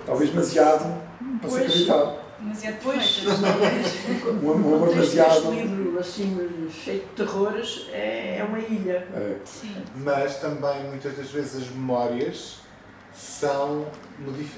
Talvez demasiado para se acreditar. Demasiado Pois, perfeitas. Um amor demasiado. Este livro, assim, cheio de terrores, é uma ilha. Sim. Mas também, muitas das vezes, as memórias são...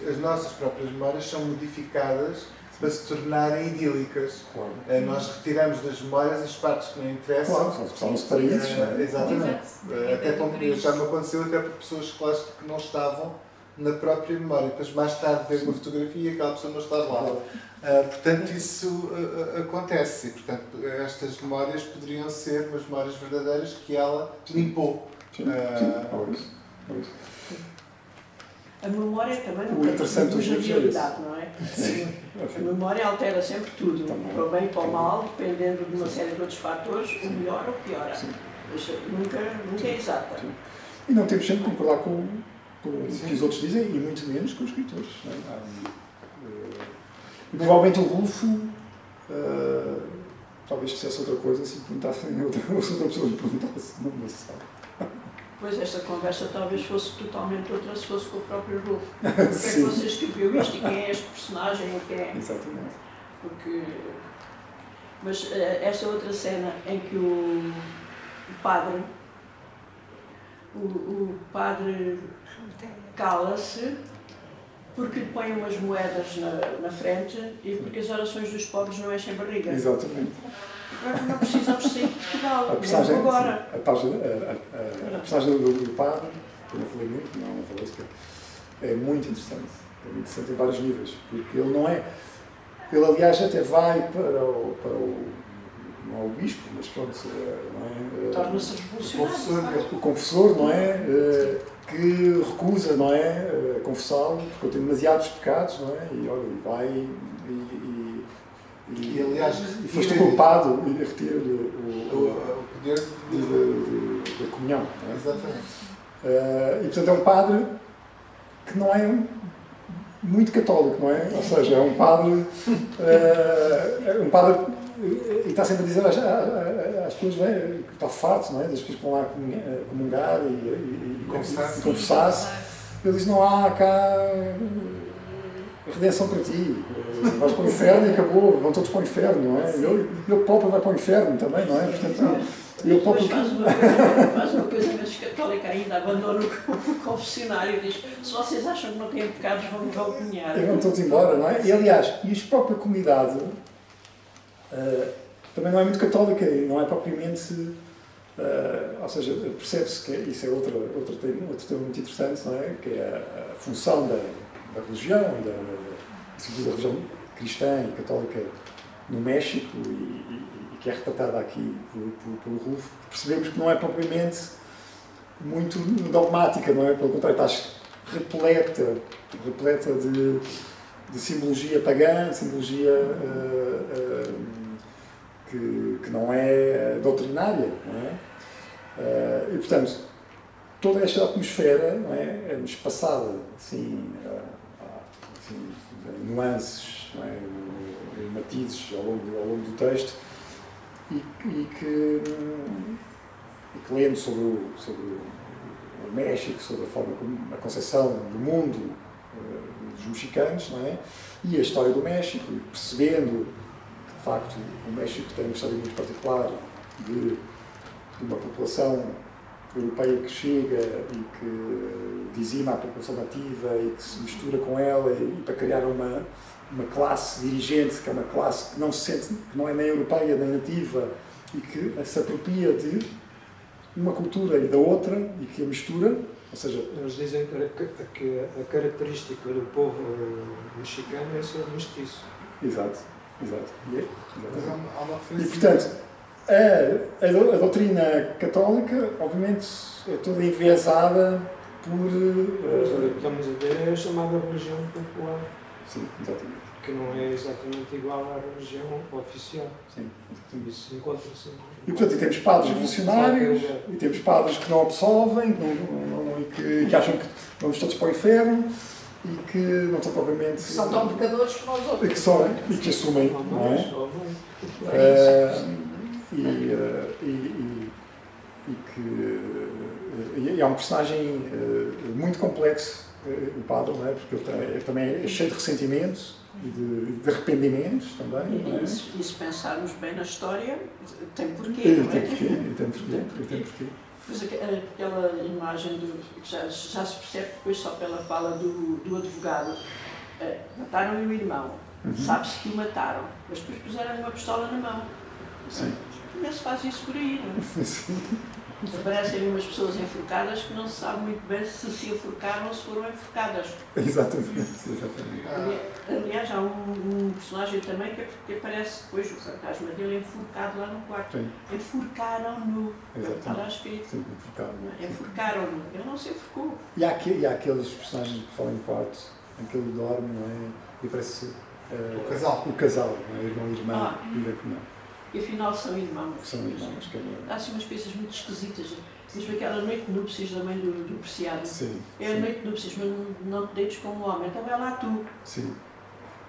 As nossas próprias memórias são modificadas para se tornarem idílicas. Claro. Nós retiramos das memórias as partes que não interessam. Claro, são-se paraísos, não é? Exatamente. Exato. Já me aconteceu até por pessoas que não estavam na própria memória. Depois, mais tarde, ver uma fotografia e aquela pessoa não está lá. Portanto, isso acontece. E, portanto, estas memórias poderiam ser umas memórias verdadeiras que ela limpou. Sim, talvez. A memória também O interessante produz a dos livros é realidade, não é? A memória altera sempre tudo, para o bem e para o mal, dependendo de uma série de outros fatores, o melhor ou o pior. Mas nunca é exata. E não temos sempre que concordar com o que os outros dizem, e muito menos com os escritores. E provavelmente o Rufo, talvez dissesse outra coisa, se perguntassem outra pessoa lhe perguntasse, não se sabe. Pois esta conversa talvez fosse totalmente outra se fosse com o próprio Rufo. Porque é que você escreveu isto e quem é este personagem e quem é? Exatamente. Porque... Mas esta outra cena em que o padre cala-se porque lhe põe umas moedas na frente e porque as orações dos pobres não enchem barriga. Exatamente. Não precisamos sair de Portugal, A personagem, agora. a personagem do padre, que eu não falei muito, não falei sequer, é muito interessante. É muito interessante em vários níveis, porque ele não é... Ele, aliás, até vai para o não é o bispo, mas pronto, não é? Torna-se revolucionário. O confessor, não é? Que recusa, não é? Confessá-lo, porque eu tenho demasiados pecados, não é? E olha, vai e aliás, e foste culpado e retira-lhe o poder da comunhão. Não é? Exatamente. E portanto é um padre que não é muito católico, não é? Ou seja, é um padre e está sempre a dizer às pessoas que está farto, não é? Das pessoas que vão lá comungar e confessar-se. Ele diz: não há cá redenção para ti. Vais para o inferno e acabou, vão todos para o inferno, não é? Ele próprio vai para o inferno também, não é? Portanto, ele próprio faz uma coisa menos católica ainda, abandona o confessionário e diz: se vocês acham que não têm pecados, vão comunhar. E vão todos embora, não é? E aliás, e a própria comunidade também não é muito católica, não é propriamente. Ou seja, percebe-se que isso é outro tema muito interessante, não é? Que é a função da religião, da religião cristã e católica no México e que é retratada aqui pelo Rufo. Percebemos que não é propriamente muito dogmática, não é? Pelo contrário, está repleta de simbologia pagã, de simbologia que não é doutrinária, não é? E, portanto, toda esta atmosfera, não é nos passada assim, em nuances, não é? Em matizes ao longo do texto e que que lendo sobre o México, sobre a forma como a concepção do mundo dos mexicanos, não é? E a história do México, e percebendo que, de facto, o México tem uma história muito particular de uma população europeia que chega e que dizima a população nativa e que se mistura com ela e para criar uma classe dirigente, que é uma classe que não se sente, que não é nem europeia nem nativa e que se apropria de uma cultura e da outra e que a mistura, ou seja... Eles dizem que a característica do povo mexicano é ser mestiço. Exato. Mas há uma E, referência. portanto, a doutrina católica, obviamente, é toda enviesada por... Mas o que estamos a ver é a chamada religião popular, Sim, exatamente. que não é exatamente igual à religião oficial. Sim. Isso encontra-se. E, portanto, temos padres revolucionários, e temos padres que não absolvem, que acham que vamos todos para o inferno, e que não são propriamente... São tão pecadores como os outros. E que assumem, não é? E é um personagem muito complexo, o padre, não é? Porque ele também é cheio de ressentimentos e de arrependimentos também. Não é? E se pensarmos bem na história, tem porquê. Tem porquê. Mas aquela imagem já se percebe depois só pela fala do advogado. Mataram-lhe o irmão, sabe-se que o mataram, mas depois puseram uma pistola na mão. Sim. Também se faz isso por aí, não é? Sim. Aparecem umas pessoas enforcadas que não se sabe muito bem se enforcaram ou se foram enforcadas. Exatamente. Aliás, há um personagem também que aparece depois, o fantasma dele enforcado lá no quarto. Sim. Enforcaram-no. Exatamente. Está lá escrito. Sim, enforcado. Enforcaram-no. Ele não se enforcou. E há aqueles personagens que falam em quarto, em que ele dorme, não é? E parece O casal. O casal, não é? Irmão e irmã, vida comum. E afinal são irmãos. São irmãos, que Há assim umas coisas muito esquisitas. Mesmo aquela noite de núpcias da mãe do Preciado. Sim. É a noite de núpcias, mas não te deites como homem. Então vai lá tu. Sim.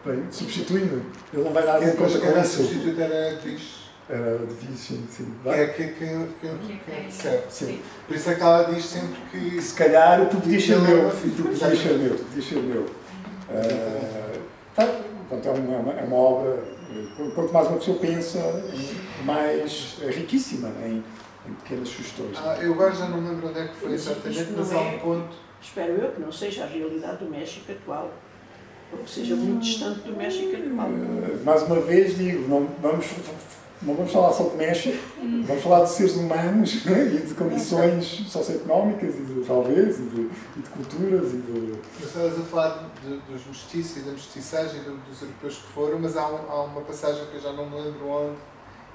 Bem, substituindo, ele não vai dar em conta com a isso. substituta era a atriz. Difícil, sim. É quem recebe. Sim. Por isso é que ela diz sempre que... Se calhar tu podias ser Ele é meu. uma Tu filha. podias ser meu. Tu podias ser meu. Portanto, é uma obra... Quanto mais uma pessoa pensa, mais riquíssima em pequenas sugestões. Eu agora já não me lembro onde é que foi exatamente, mas há um ponto... Espero eu que não seja a realidade do México atual. Ou que seja muito distante do México atual. Mais uma vez digo, não vamos falar só de México, vamos falar de seres humanos e de condições socioeconómicas, talvez, e de culturas. Mas estavas a falar dos mestiços e da mestiçagem dos europeus que foram, mas há uma passagem que eu já não me lembro onde,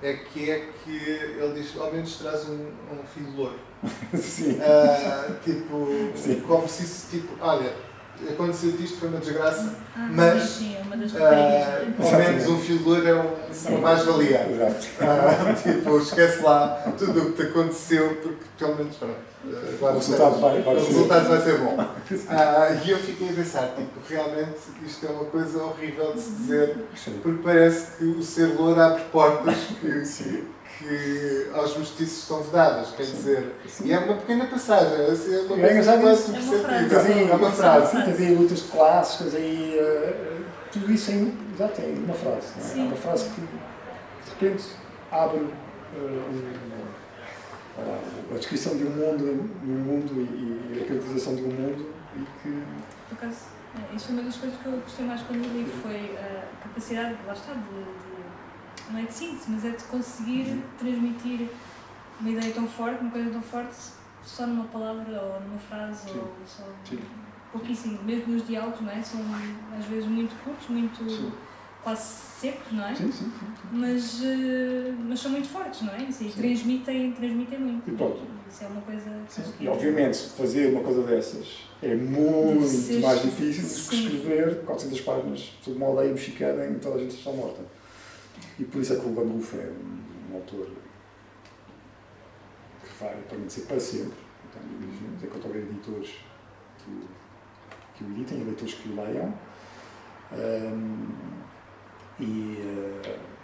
é que ele diz, ao menos traz um filho louro. Sim. Sim. Como se isso, olha, aconteceu disto, foi uma desgraça, mas sim, uma das raparigas. ao menos um filho louro é uma mais-valia. Esquece lá tudo o que te aconteceu, porque pelo menos o resultado vai ser bom. E eu fiquei a pensar, realmente isto é uma coisa horrível de se dizer, porque parece que o ser louro abre portas que aos mestiços estão vedadas, quer dizer, e é uma pequena passagem, é uma frase. Tens aí lutas de classes, tens aí tudo isso em uma frase. Não é? É uma frase que de repente abre a descrição de um mundo e a caracterização de um mundo e que... Por acaso, isso foi uma das coisas que eu gostei mais quando li, foi a capacidade, lá está, não é de síntese, mas é de conseguir transmitir uma ideia tão forte, uma coisa tão forte, só numa palavra ou numa frase, ou só pouquíssimo. Mesmo nos diálogos, não é? São às vezes muito curtos, muito quase secos, não é? Sim. Mas são muito fortes, não é? E transmitem muito. E pronto. Isso é uma coisa... E obviamente fazer uma coisa dessas é muito mais difícil do que escrever 400 páginas sobre uma aldeia mexicana em que toda a gente está morta. E por isso é que o Van Roof é um autor que vai permanecer para sempre. Então, enquanto houver editores que o editem e leitores que o leiam.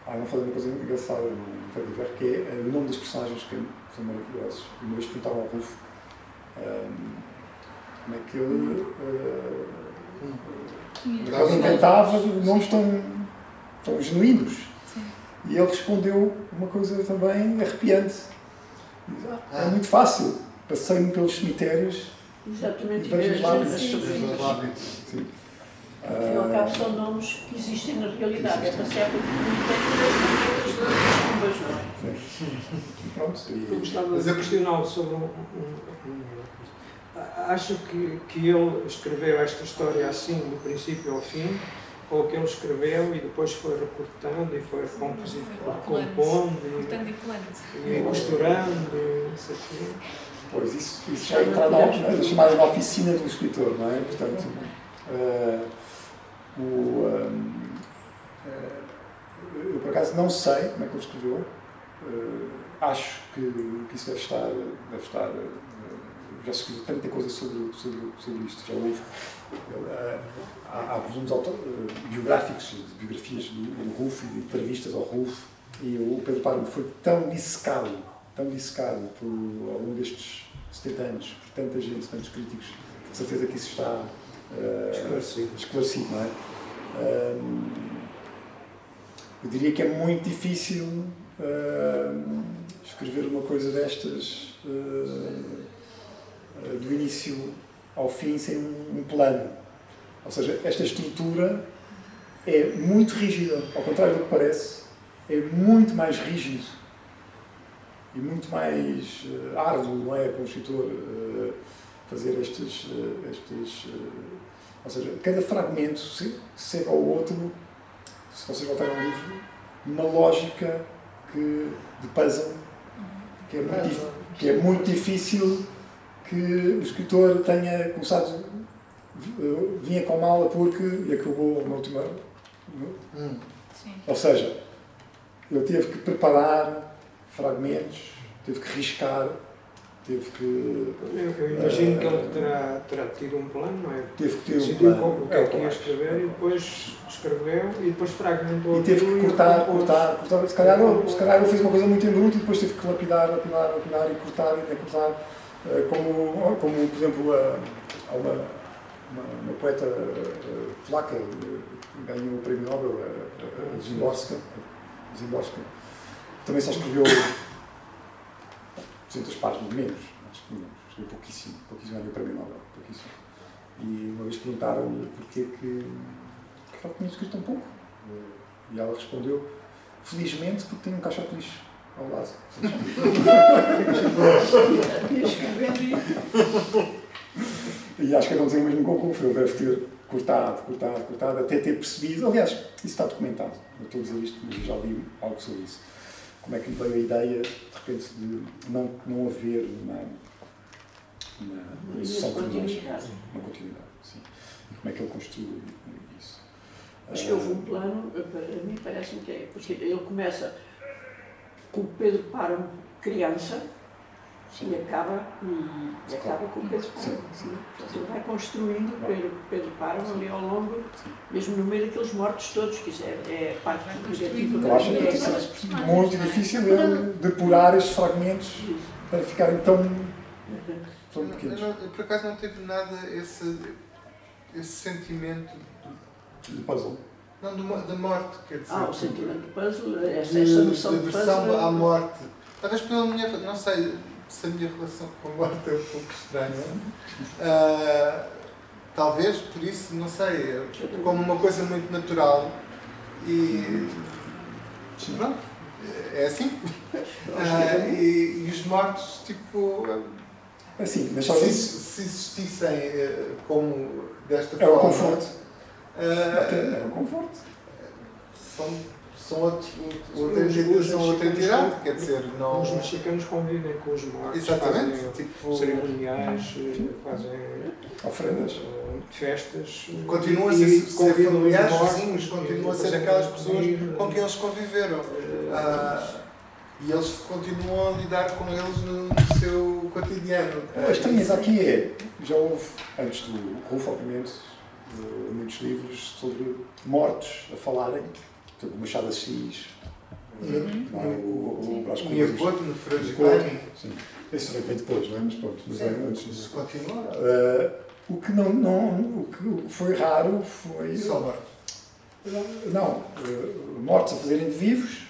não falei uma coisa engraçada no Feito de Ver, que é o nome dos personagens que são maravilhosos. Uma vez perguntaram ao Rufo como é que ele inventava nomes tão genuínos. Sim. E ele respondeu uma coisa também arrepiante. É muito fácil. Passei-me pelos cemitérios. Exatamente, e vejo as lápides. Sim. Afinal, ao cabo, são nomes que existem na realidade. É para ser porque não tem não é? Pronto. Eu gostava de questioná-lo sobre acha que ele escreveu esta história assim, do princípio ao fim, ou que ele escreveu e depois foi recortando e foi compondo e costurando, não sei o quê. Pois, isso já entra na chamada oficina do escritor, não é? Portanto, eu por acaso não sei como é que ele escreveu, acho que isso deve estar já se escreveu tanta coisa sobre isto, já houve, há volumes biográficos, de biografias do Rufo e de entrevistas ao Rufo, e o Pedro Páramo foi tão dissecado ao longo destes 70 anos, por tanta gente, tantos críticos, de certeza que isso está esclarecido, não é? Eu diria que é muito difícil escrever uma coisa destas do início ao fim sem um plano. Ou seja, esta estrutura é muito rígida, ao contrário do que parece, é muito mais rígido e muito mais árduo, não é, para o escritor fazer estes ou seja, cada fragmento segue ao outro, se vocês voltarem ao livro, uma lógica de puzzle que é muito difícil que o escritor tenha começado, vinha com mala porque e acabou na última. Ou seja, ele teve que preparar fragmentos, teve que riscar, teve que... Eu imagino que ele terá tido um plano, não é? Teve que ter um decidiu plano. O que é que ia escrever e depois escreveu e depois fragmentou. E teve que cortar. Se calhar ele fez uma coisa muito em bruto e depois teve que lapidar e cortar. Como por exemplo, há uma poeta polaca que ganhou o prémio Nobel, a Szymborska, também só escreveu 200 páginas menos, escreveu pouquíssimo ganhou o prémio Nobel, pouquíssimo. E uma vez perguntaram-lhe porquê que ela tinha escrito tão pouco. E ela respondeu, felizmente, porque tem um caixote de lixo ao lado. E acho que aconteceu o mesmo com o Rufo. Ele deve ter cortado, até ter percebido. Aliás, isso está documentado. Eu estou a dizer isto, mas já li algo sobre isso. Como é que lhe veio a ideia, de repente, de não haver uma continuidade. Uma continuidade, sim. E como é que ele construiu isso? Acho que houve um plano, para mim parece-me que é, porque ele começa com o Pedro Páramo criança e acaba com o Pedro Páramo. Portanto, ele vai construindo Pedro Páramo ali ao longo, mesmo no meio daqueles mortos todos, que isso é parte negativa. Eu acho que é muito difícil ele depurar estes fragmentos para ficarem tão pequenos. Eu por acaso não teve nada esse sentimento de puzzle. Não, da morte, quer dizer. O sentimento do puzzle, esta noção de puzzle. À morte. Talvez pela minha, não sei se a minha relação com a morte é um pouco estranha. Talvez por isso, não sei, como uma coisa muito natural e pronto, é assim. E os mortos, tipo, assim, mas só se existissem como desta forma. É o conforto. É um conforto. São outra entidade, quer dizer, não... Os mexicanos convivem com os mortos, exatamente, fazem tipo, cerimoniais, fazem ofrendas, festas. Continuam a ser familiares, vizinhos, continuam a ser aquelas pessoas com quem eles conviveram. E eles continuam a lidar com eles no seu cotidiano. A estranheza aqui já houve, antes do Rufo, obviamente, muitos livros sobre mortos a falarem. O Machado de Assis O Brás E a Couto no Freire de Clarim. Sim. Esse vem depois, não é? Mas pronto, mas antes Isso continua. o que foi raro foi... Só morte. Não, mortos a fazerem de vivos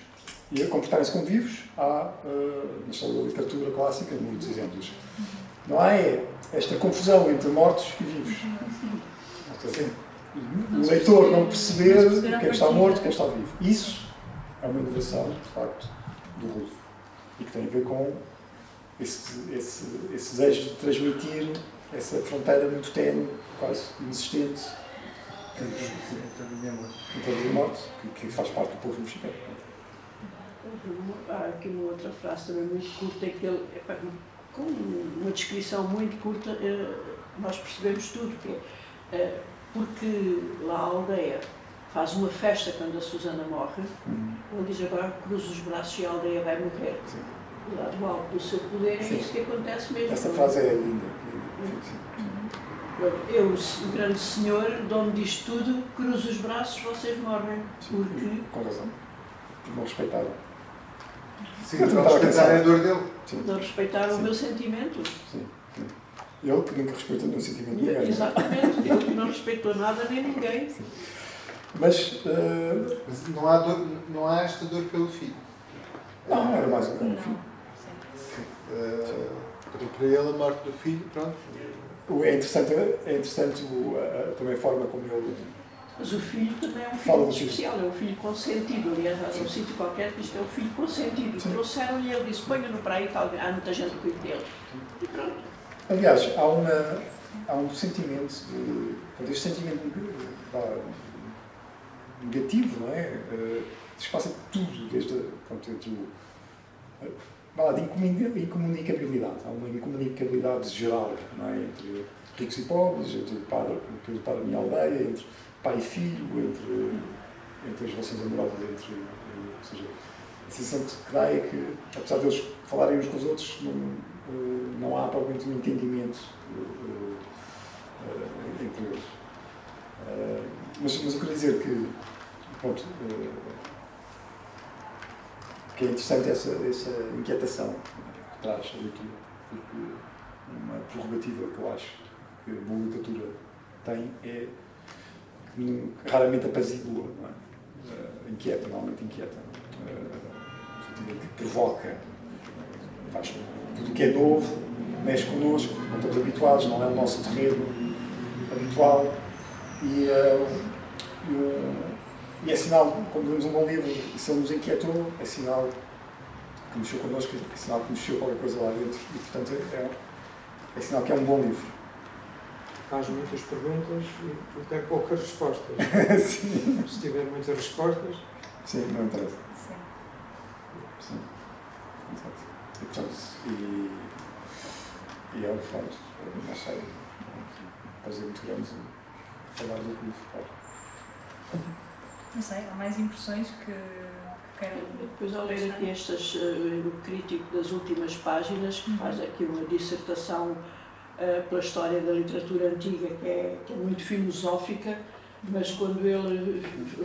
e a comportarem-se como vivos. Há, na história da literatura clássica, muitos exemplos. Não há esta confusão entre mortos e vivos. O leitor não perceber quem está morto, quem está vivo. Isso é uma inovação, de facto, do Rulfo. E que tem a ver com esse desejo de transmitir essa fronteira muito ténue, quase inexistente, entre a morte, que faz parte do povo mexicano. Há aqui uma outra frase também muito curta, que ele, com uma descrição muito curta, nós percebemos tudo, porque lá a aldeia faz uma festa quando a Susana morre, ele diz agora cruza os braços e a aldeia vai morrer. Lá do alto do seu poder é isso que acontece mesmo. Essa frase é linda. Eu, o grande senhor, dono disto tudo, cruzo os braços, vocês morrem. Porque... Com razão. Porque não respeitaram. Sim, não respeitar a dor dele. Não respeitar o meu sentimento. Sim. Ele que nunca respeitou nenhum sentimento de ninguém. Exatamente. Ele que não respeitou nada nem ninguém. Sim. Mas não há esta dor pelo filho. Não, era mais um filho. Para ele, a morte do filho, pronto. É interessante também a forma como ele... Mas o filho também é um filho especial, é um filho consentido. Aliás, há um sítio qualquer que isto é um filho consentido. Trouxeram-lhe e ele disse, ponha-no para aí, que há muita gente que cuida dele. E pronto. Aliás, há um sentimento, este sentimento negativo, não é? Passa tudo, desde de incomunicabilidade. Há uma incomunicabilidade geral, não é? Entre ricos e pobres, entre para a minha aldeia, entre pai e filho, entre as relações amorosas, ou seja, a sensação que dá é que, apesar de eles falarem uns com os outros, não há provavelmente um entendimento entre eles. Mas eu queria dizer que, pronto, que é interessante essa inquietação que traz a leitura, porque uma prerrogativa que eu acho que a boa literatura tem é que raramente apazigua, não é? Inquieta, normalmente inquieta, no sentido que provoca, faz tudo o que é novo, mexe connosco, não estamos habituados, não é o nosso terreno habitual e é sinal, quando vemos um bom livro e se ele nos inquietou, é sinal que mexeu connosco, é sinal que mexeu qualquer coisa lá dentro e, portanto, é sinal que é um bom livro. Faz muitas perguntas e tem poucas respostas. Sim. Se tiver muitas respostas... Sim, não interessa. Sim. Exato. E, portanto, e é um fato, não sei, um prazer muito grande falar do livro, claro. Não sei, há mais impressões que queiram... Depois, ao ler aqui o crítico das últimas páginas, que faz aqui uma dissertação pela história da literatura antiga, que é muito filosófica, mas quando ele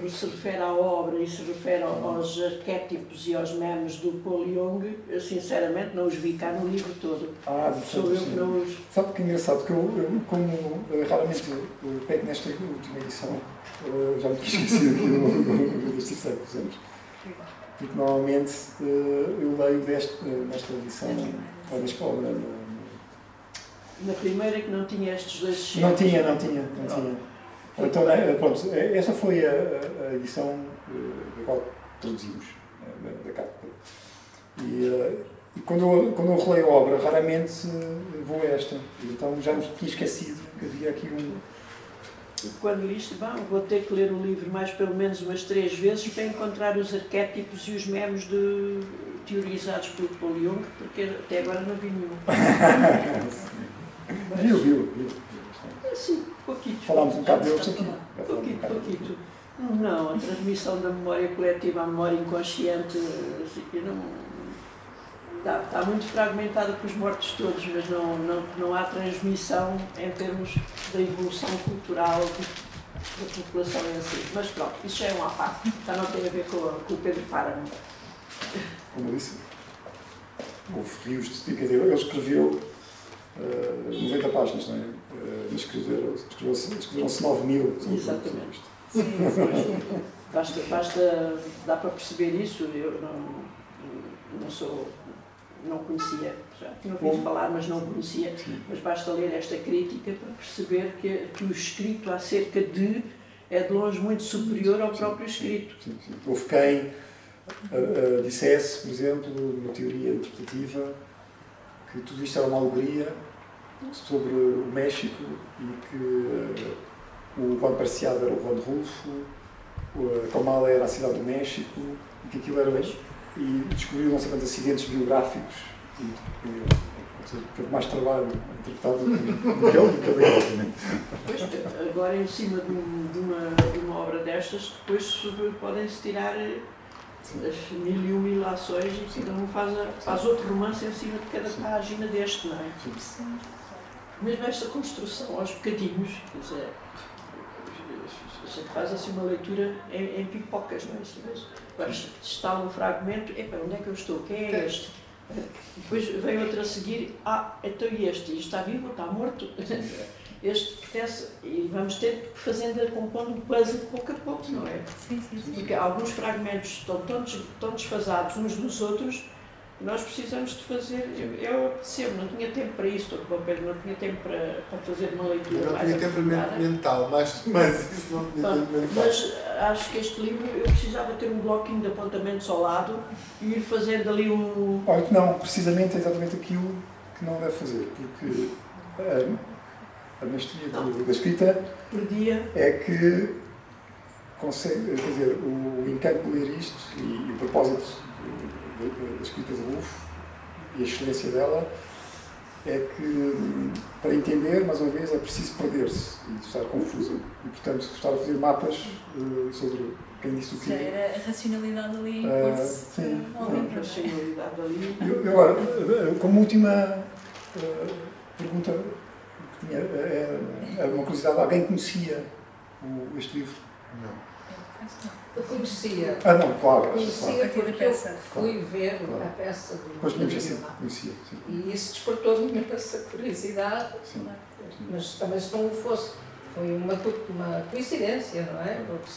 se refere à obra e se refere aos arquétipos e aos memes do Paul Jung, eu sinceramente não os vi cá no livro todo. Sou eu que não os... Sabe que é engraçado? Que eu como raramente pego nesta última edição, já me tinha esquecido aqui deste terceiro, por exemplo. Porque normalmente eu leio nesta edição, ou na escola. Na primeira que não tinha estes dois exemplos. Não tinha. Então, pronto, essa foi a edição da qual traduzimos, da capa. E quando eu releio a obra, raramente vou a esta. Então já me tinha esquecido que havia aqui Quando li isto, vou ter que ler o livro mais pelo menos umas 3 vezes para encontrar os arquétipos e os memes teorizados por Paul Jung, porque até agora não vi nenhum. Viu. Sim, pouquinho. Falámos um bocado deles aqui. Pouquinho. Não, a transmissão da memória coletiva à memória inconsciente está muito fragmentada com os mortos todos, mas não há transmissão em termos da evolução cultural da população em si. Mas pronto, isso já é uma parte, já não tem a ver com o Pedro Páramo. como eu disse, houve rios de quer dizer, ele escreveu 90 páginas, não é? Mas escreveram-se 9.000. Exatamente. Sim, dá para perceber isso. Eu não conhecia, já tinha ouvido falar, mas não conhecia. Mas basta ler esta crítica para perceber que o escrito acerca de é de longe muito superior ao próprio escrito. Sim. Houve quem dissesse, por exemplo, numa teoria interpretativa, que tudo isto era uma alegoria sobre o México e que o Juan Preciado era o Juan Rulfo, Comala era a cidade do México, e que aquilo era mesmo. E descobriu não sei quantos acidentes biográficos. Teve mais trabalho interpretado do que ele, obviamente. Pois, agora, em cima de uma obra destas, depois podem-se tirar as 1001 ilações e cada um faz outro romance em cima de cada página deste, não é? Sim. Mesmo esta construção aos bocadinhos, quer dizer, a gente faz assim uma leitura em pipocas, não é? Agora está um fragmento, onde é que eu estou? Quem é este? Depois vem outro a seguir, então e este? Está vivo? Está morto? Este pertence, e vamos ter que compondo um puzzle pouco a pouco, não é? Sim. Porque alguns fragmentos estão tão desfasados uns dos outros, nós precisamos de fazer. Eu percebo, não tinha tempo para isso, não tinha tempo para fazer uma leitura mais aprofundada. Não tinha tempo mental, mais isso não tinha tempo mental. Mas acho que este livro, eu precisava ter um bloquinho de apontamentos ao lado e ir fazendo ali um... Olha, não, precisamente é exatamente aquilo que não deve fazer, porque a mestria da escrita é que consegue, quer dizer, o encanto de ler isto e o propósito da escrita de Rulfo e a excelência dela é que, para entender, mais uma vez, é preciso perder-se e estar confuso. E, portanto, estar a fazer mapas sobre quem disse o quê. Já era a racionalidade ali impor-se ao livro. A racionalidade ali. Agora, como última pergunta, que tinha, era uma curiosidade, alguém conhecia este livro? Não. Eu conhecia. Não, claro. Conhecia porque eu fui ver a peça do Pois mesmo assim, conhecia. Sim. E isso despertou-me essa curiosidade. Sim. Mas também se não fosse, foi uma coincidência, não é? Porque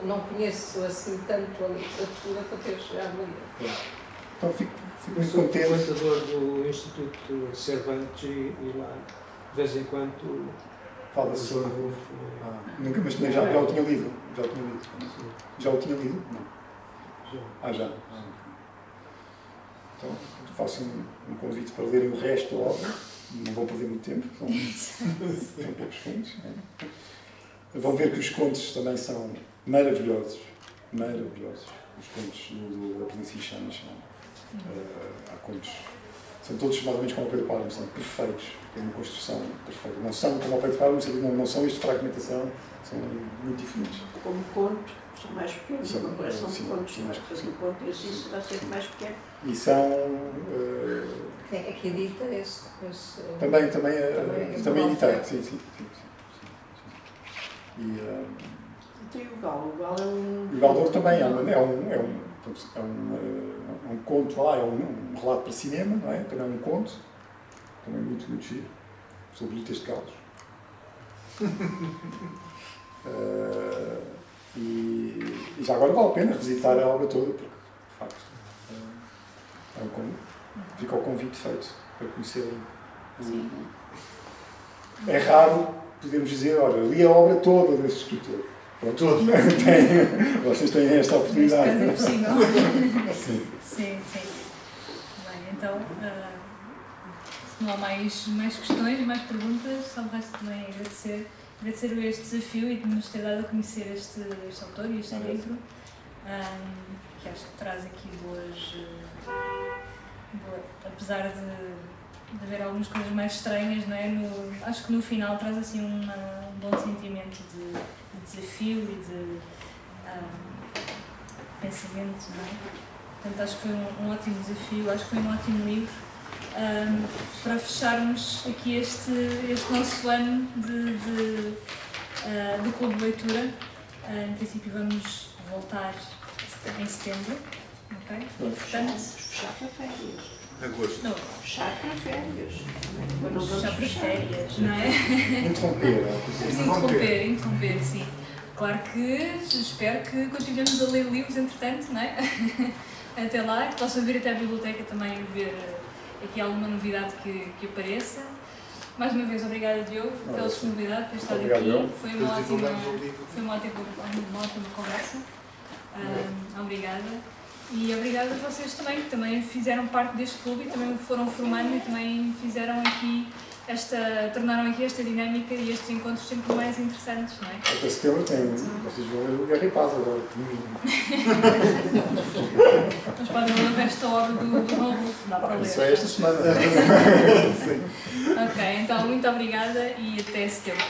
não conheço assim tanto a literatura para ter chegado ali. Então fico muito Sou contente. frequentador do Instituto Cervantes e lá, de vez em quando, Fala sobre Rulfo. Nunca, mas também já o tinha lido. Já o tinha lido? Não. Já. Então, faço um convite para lerem o resto da obra. Não vão perder muito tempo, são poucos contos. Vão ver que os contos também são maravilhosos. Os contos da Península Chamas há contos. São todos mais ou menos como o Pedro Páramo, são perfeitos, têm uma construção perfeita. Não são como o Pedro Páramo, não são isto de fragmentação, são muito diferentes. Como conto, são mais pequenos, são contos, mais fazer conto, isso vai ser mais pequeno. E são... Quem é que edita esse? Também editado, sim. Então e o Galo? O Galo é um... E o Galdor também é um conto lá, é um relato para cinema, não é? Também é um conto, também muito giro, sobre lutas de galos. E já agora vale a pena revisitar a obra toda, porque, de facto, fica o convite feito para conhecerem. É raro podermos dizer, olha, li a obra toda desse escritor. Pronto, vocês têm esta oportunidade. É possível. Sim. Sim. Bem, então, se não há mais questões e mais perguntas, só me resta também agradecer este desafio e de nos ter dado a conhecer este autor e este livro, que acho que traz aqui boas, apesar de haver algumas coisas mais estranhas, não é? Acho que no final traz assim um bom sentimento de desafio e de pensamento, não é? Portanto, acho que foi um ótimo desafio, acho que foi um ótimo livro para fecharmos aqui este nosso ano de Clube de Leitura. Em princípio vamos voltar em setembro. Ok? Portanto, fechar para férias. Agosto. Não, Fechar para férias. vamos fechar para férias, não é? Interromper. Interromper, sim. Claro que espero que continuemos a ler livros, entretanto, não é? Até lá, que possam vir até à biblioteca também ver aqui alguma novidade que apareça. Mais uma vez, obrigada, Diogo, pela disponibilidade, por estar aqui. Foi uma ótima conversa. Obrigada. E obrigada a vocês também, que também fizeram parte deste clube e também foram formando e também fizeram aqui tornaram aqui esta dinâmica e estes encontros sempre mais interessantes, não é? Até setembro vocês vão ler o Guerra e Paz agora, comigo. Mas podem ler esta obra do Rolfo, dá para ler. Isso é esta semana. Ok, então muito obrigada e até setembro.